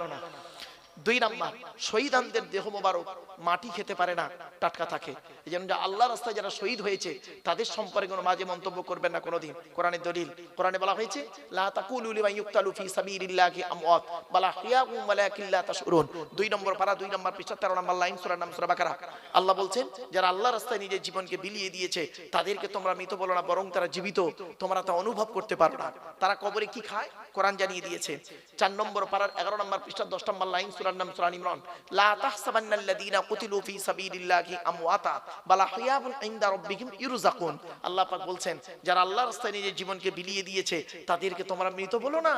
[SPEAKER 1] 2 নাম্বার, শহীদানদের দেহ মোবারক মাটি খেতে পারে না, টাটকা থাকে। এইজন্য আল্লাহর রাস্তায় যারা শহীদ হয়েছে তাদের সম্পর্কে কোনো বাজে মন্তব্য করবেন না কোনোদিন। কোরআনের দলিল, কোরআনে বলা হয়েছে লা তাকুলু লিমান ইউক্তালু ফি সাবিলিল্লাহি আমওয়াত বাল আহইয়াউম ওয়ালাকিন লা তাশউরুন। 2 নম্বর পারা 2 নম্বর পৃষ্ঠা 13 নম্বর লাইন, সূরার নাম সূরা বাকারা। আল্লাহ বলছেন যারা আল্লাহর রাস্তায় নিজের জীবনকে বিলিয়ে দিয়েছে তাদেরকে তোমরা মৃত বলো না, বরং তারা জীবিত, তোমরা তা অনুভব করতে পারো না। তারা কবরে কি খায় কোরআন জানিয়ে দিয়েছে। 4 নম্বর পারার 11 নম্বর পৃষ্ঠা 10 নম্বর লাইন, সূরার নাম সূরা ইমরান। লা তাহসাবান্নাল্লাযীনা কুতিলু ফি সাবিলিল্লাহি আমওয়াতা বাল আহইয়াউন ইনদা রাব্বিহিম ইরযাকুন। আল্লাহ পাক বলছেন যারা আল্লাহর রাস্তায় নিজের জীবনকে বিলিয়ে দিয়েছে তাদেরকে তোমরা মৃত বলো না,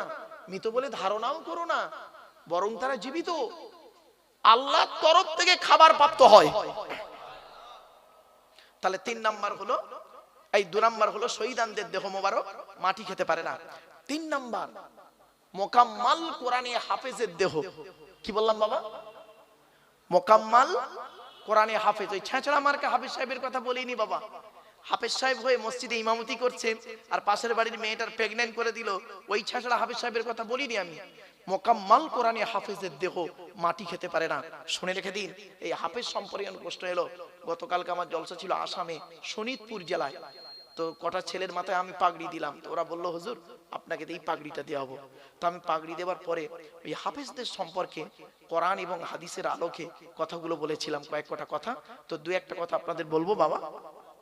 [SPEAKER 1] মৃত বলে ধারণাও করো না, বরং তারা জীবিত, আল্লাহর তরফ থেকে খাবার প্রাপ্ত হয়। তাহলে 3 নাম্বার হলো, এই 2 নাম্বার হলো শহীদানদের দেহ মোবারক মাটি খেতে পারে না। 3 নাম্বার, মোকাম্মাল কোরআনে হাফেজের দেহ। কি বললাম বাবা? মোকাম্মাল কোরআনে হাফেজ। ওই ছেঁচড়া মার্কা হাফেজ সাহেবের কথা বলিনি বাবা। হাফেজ সাহেব হয়ে মসজিদে ইমামতি করছেন আর পাশের বাড়ির মেয়েটার প্রেগন্যান্ট করে দিল, ওই ছেঁচড়া হাফেজ সাহেবের কথা বলিনি আমি। মোকাম্মাল কোরআনে হাফেজের দেহ মাটি খেতে পারে না। শুনে রেখে দিন, এই হাফেজ সম্পর্কে প্রশ্ন এলো। গতকালকে আমার জলসা ছিল আসামে, শোনিতপুর জেলায়। তো কটা ছেলের মাথায় আমি পাগড়ি দিলাম, তো ওরা বললো হুজুর আপনাকে এই পাগড়িটা দেওয়া হবো। তো আমি পাগড়ি দেওয়ার পরে ওই হাফেজদের সম্পর্কে কোরআন এবং হাদিসের আলোকে কথাগুলো বলেছিলাম, কয়েক কটা কথা। তো 2-1টা কথা আপনাদের বলবো বাবা,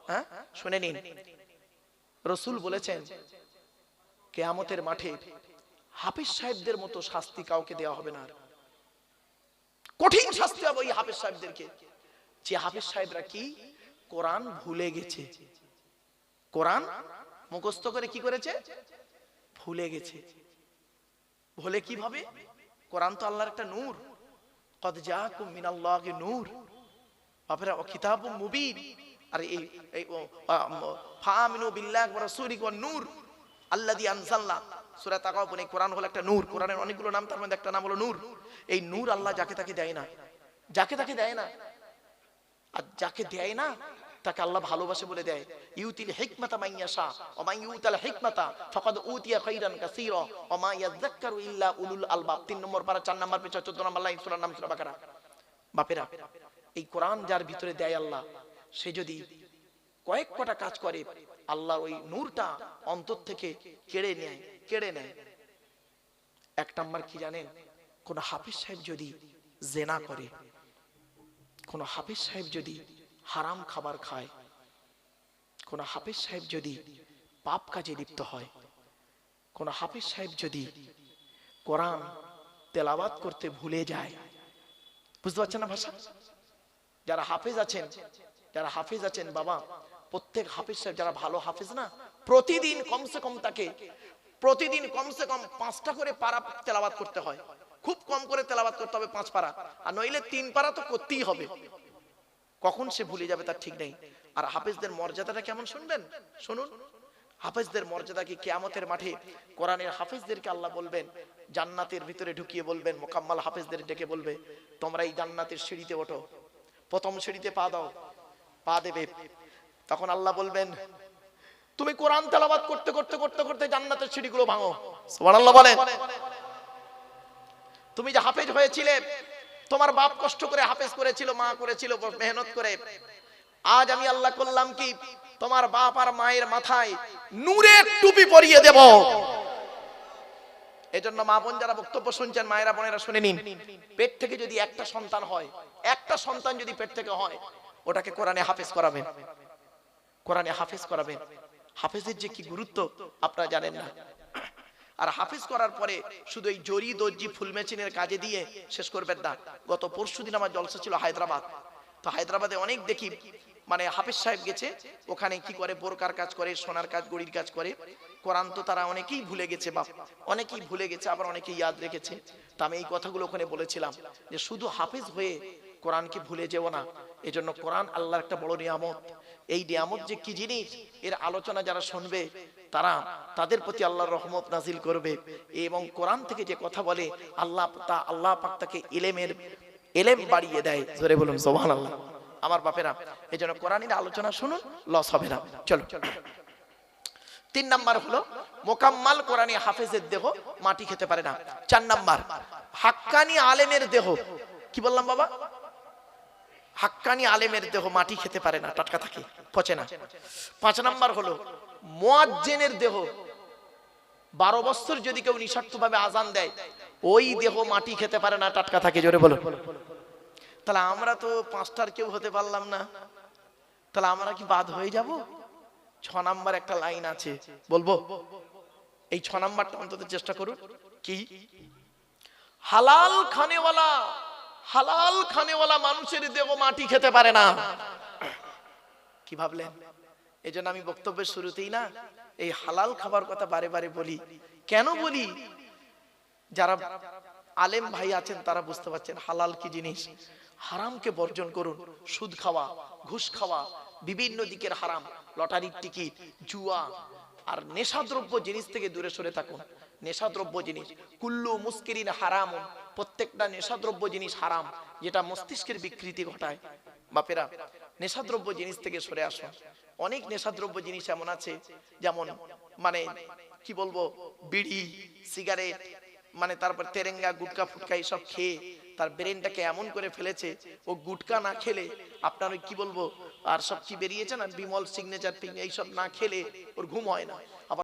[SPEAKER 1] হ্যাঁ শুনে নিন। রাসূল বলেছেন কিয়ামতের মাঠে হাফেজ সাহেবদের মতো শাস্তি কাউকে দেওয়া হবে না। কঠিন শাস্তি হবে ওই হাফেজ সাহেবদেরকে, যে হাফেজ সাহেবরা কি কোরআন ভুলে গেছে, কোরআন মুখস্থ করে কি করেছে, ভুলে গেছে। ভুলে কিভাবে? কোরআন তো আল্লাহর একটা নূর, কদ জাআকুম মিনাল্লাহি নূর, আপনারা কিতাবুম মুবিন। আর এই ফাআমিনু বিল্লাহি ওয়া রাসূলিহি ওয়ান নূর আল্লাযী আনজালনা। সূরা তাকাবুন, এই কোরআন হলো একটা নূর। কোরআনের অনেকগুলো নাম, তার মধ্যে একটা নাম হলো নূর। এই নূর আল্লাহ যাকে তাকে দেয় না, যাকে তাকে দেয় না। আর যাকে দেয় না তাকে আল্লাহ ভালোবাসে বলে দেয়। ইউতিল হিকমাতা মান ইয়াশা ওয়া মান ইউতাল হিকমাতা ফাকাদ উতিয়া খাইরান কাসীরা ওয়া মা ইয়াযাক্কারু ইল্লা উলুল আলবাব। 3 নম্বর পারা 4 নম্বর পৃষ্ঠা 14 নম্বর লাইন, সূরার নাম সূরা বাকারা। বাপেরা, এই কোরআন যার ভিতরে দেয় আল্লাহ, সে যদি কয়েক কটা কাজ করে আল্লাহ ওই নূরটা অন্তর থেকে কেড়ে নেয়। 1 নাম্বার কি জানেন? কোন হাফেজ সাহেব যদি জেনা করে, কোন হাফেজ সাহেব যদি হারাম খাবার খায়, কোন হাফেজ সাহেব যদি পাপ কাজে লিপ্ত হয়, কোন হাফেজ সাহেব যদি কোরআন তেলাওয়াত করতে ভুলে যায়, বুঝতে পারছেন না ভাষা? যারা হাফেজ আছেন বাবা, প্রত্যেক হাফেজ সাহেব যারা ভালো হাফেজ না, প্রতিদিন কমসে কম 5টা করে পারা তেলাওয়াত করতে হয়। খুব কম করে তেলাওয়াত করতে হবে 5 পারা, আর নইলে 3 পারা তো করতেই হবে। কখন সে ভুলে যাবে তার ঠিক নেই। আর হাফেজদের মর্যাদাটা কেমন শুনবেন, শুনুন। হাফেজদের মর্যাদা কি? কিয়ামতের মাঠে কোরআনের হাফেজদেরকে আল্লাহ বলবেন, জান্নাতের ভিতরে ঢুকিয়ে বলবেন, মোকাম্মাল হাফেজদের ডেকে বলবে তোমরা এই জান্নাতের সিঁড়িতে ওঠো, প্রথম সিঁড়িতে পা দাও, পা দেবে। তখন আল্লাহ বলবেন তুমি কোরআন তেলাওয়াত করতে করতে করতে করতে জান্নাতের সিঁড়িগুলো ভাঙো। সুবহানাল্লাহ বলেন। তুমি যে হাফেজ হয়েছিলে, তোমার বাপ কষ্ট করে হাফেজ করেছিল, মা করেছিল মেহনত করে, আজ আমি আল্লাহ করলাম কি, তোমার বাপ আর মায়ের মাথায় নূরের টুপি পরিয়ে দেব। এজন্য মা বোন যারা বক্তব্য শুনছেন, মায়েরা বোনেরা শুনে নিন, পেট থেকে যদি একটা সন্তান হয়, একটা সন্তান যদি পেট থেকে হয়, ওটাকে কোরআনে হাফেজ করাবেন, কোরআনে হাফেজ করাবেন। হাফেজের যে কি গুরুত্ব আপনারা জানেন না। আর হাফেজ করার পরে শুধু এই জরি দর্জি ফুল মেশিনের কাজে দিয়ে শেষ করবেন না। গত পরশুদিন আমার জলসা ছিল হায়দ্রাবাদ, তো হায়দ্রাবাদে অনেক দেখি মানে হাফেজ সাহেব গেছে, ওখানে কি করে বোরকার কাজ করে, সোনার কাজ, গড়ির কাজ করে। কোরআন তো তারা অনেকেই ভুলে গেছে, বাপ অনেকেই ভুলে গেছে, আবার অনেকেই ইয়াদ রেখেছে। তা আমি এই কথাগুলো ওখানে বলেছিলাম যে শুধু হাফেজ হয়ে কোরআনকে ভুলে যেও না। এজন্য কোরআন আল্লাহর একটা বড় নিয়ামত। এই নিয়ামত যে কি জিনিস, এর আলোচনা যারা শুনবে তারা তাদের প্রতি আল্লাহর রহমত নাজিল করবে। এবং কোরআন থেকে যে কথা বলে আল্লাহ পাক তাকে ইলম বাড়িয়ে দেয়। জোরে বলুন সুবহানাল্লাহ। আমার বাপেরা, এজন্য কোরআনের আলোচনা শুনুন, লস হবে না। চলো, 3 নাম্বার হলো মোকাম্মাল কোরআনী হাফেজের দেহ মাটি খেতে পারে না। 4 নাম্বার হাক্কানি আলেমের দেহ, কি বললাম বাবা? হাক্কানি আলেমের দেহ মাটি খেতে পারে না, টাটকা থাকে, পচে না। 5 নাম্বার হলো মুয়াজ্জিনের দেহ, 12 বছর যদি কেউ নিঃস্বার্থভাবে আজান দেয়, ওই দেহ মাটি খেতে পারে না, টাটকা থাকে। জোরে বলো। তাহলে আমরা তো 5টার কেউ হতে পারলাম না, তাহলে আমরা কি বাদ হয়ে যাব? 6 নাম্বার একটা লাইন আছে, বলবো? এই 6 নাম্বারটা অন্তত চেষ্টা করুন। কি? হালাল খানেওয়ালা মানুষের দেহ মাটি খেতে পারে না। কি ভাবলেন? এই জন্য আমি বক্তব্যের শুরুতেই না এই হালাল খাবার কথা বারে বারে বলি। কেন বলি? যারা আলেম ভাই আছেন তারা বুঝতে পারছেন হালাল কি জিনিস। হারামকে বর্জন করুন। সুদ খাওয়া, ঘুষ খাওয়া, বিভিন্ন দিকের হারাম, লটারির টিকিট, জুয়া আর নেশাদ্রব্য জিনিস থেকে দূরে সরে থাকুন। নেশাদ্রব্য জিনিস কুল্লু মুস্কিরিন হারাম, প্রত্যেকটা নেশাদ্রব্য জিনিস হারাম, যেটা মস্তিষ্কের বিকৃতি ঘটায়। বাপেরা, নেশাদ্রব্য জিনিস থেকে সরে আসুন। অনেক নেশাদ্রব্য জিনিস এমন আছে, যেমন মানে কি বলবো, বিড়ি, সিগারেট, মানে তারপর তেরেঙ্গা, গুটকা ফুটকা এইসব খেয়ে তার ব্রেনটাকে এমন করে ফেলেছে, ও গুটকা না খেলে আপনার ওই কি বলবো আর সব কি বেরিয়েছে না, বিমল সিগনেচার এইসব না খেলে ওর ঘুম হয় না।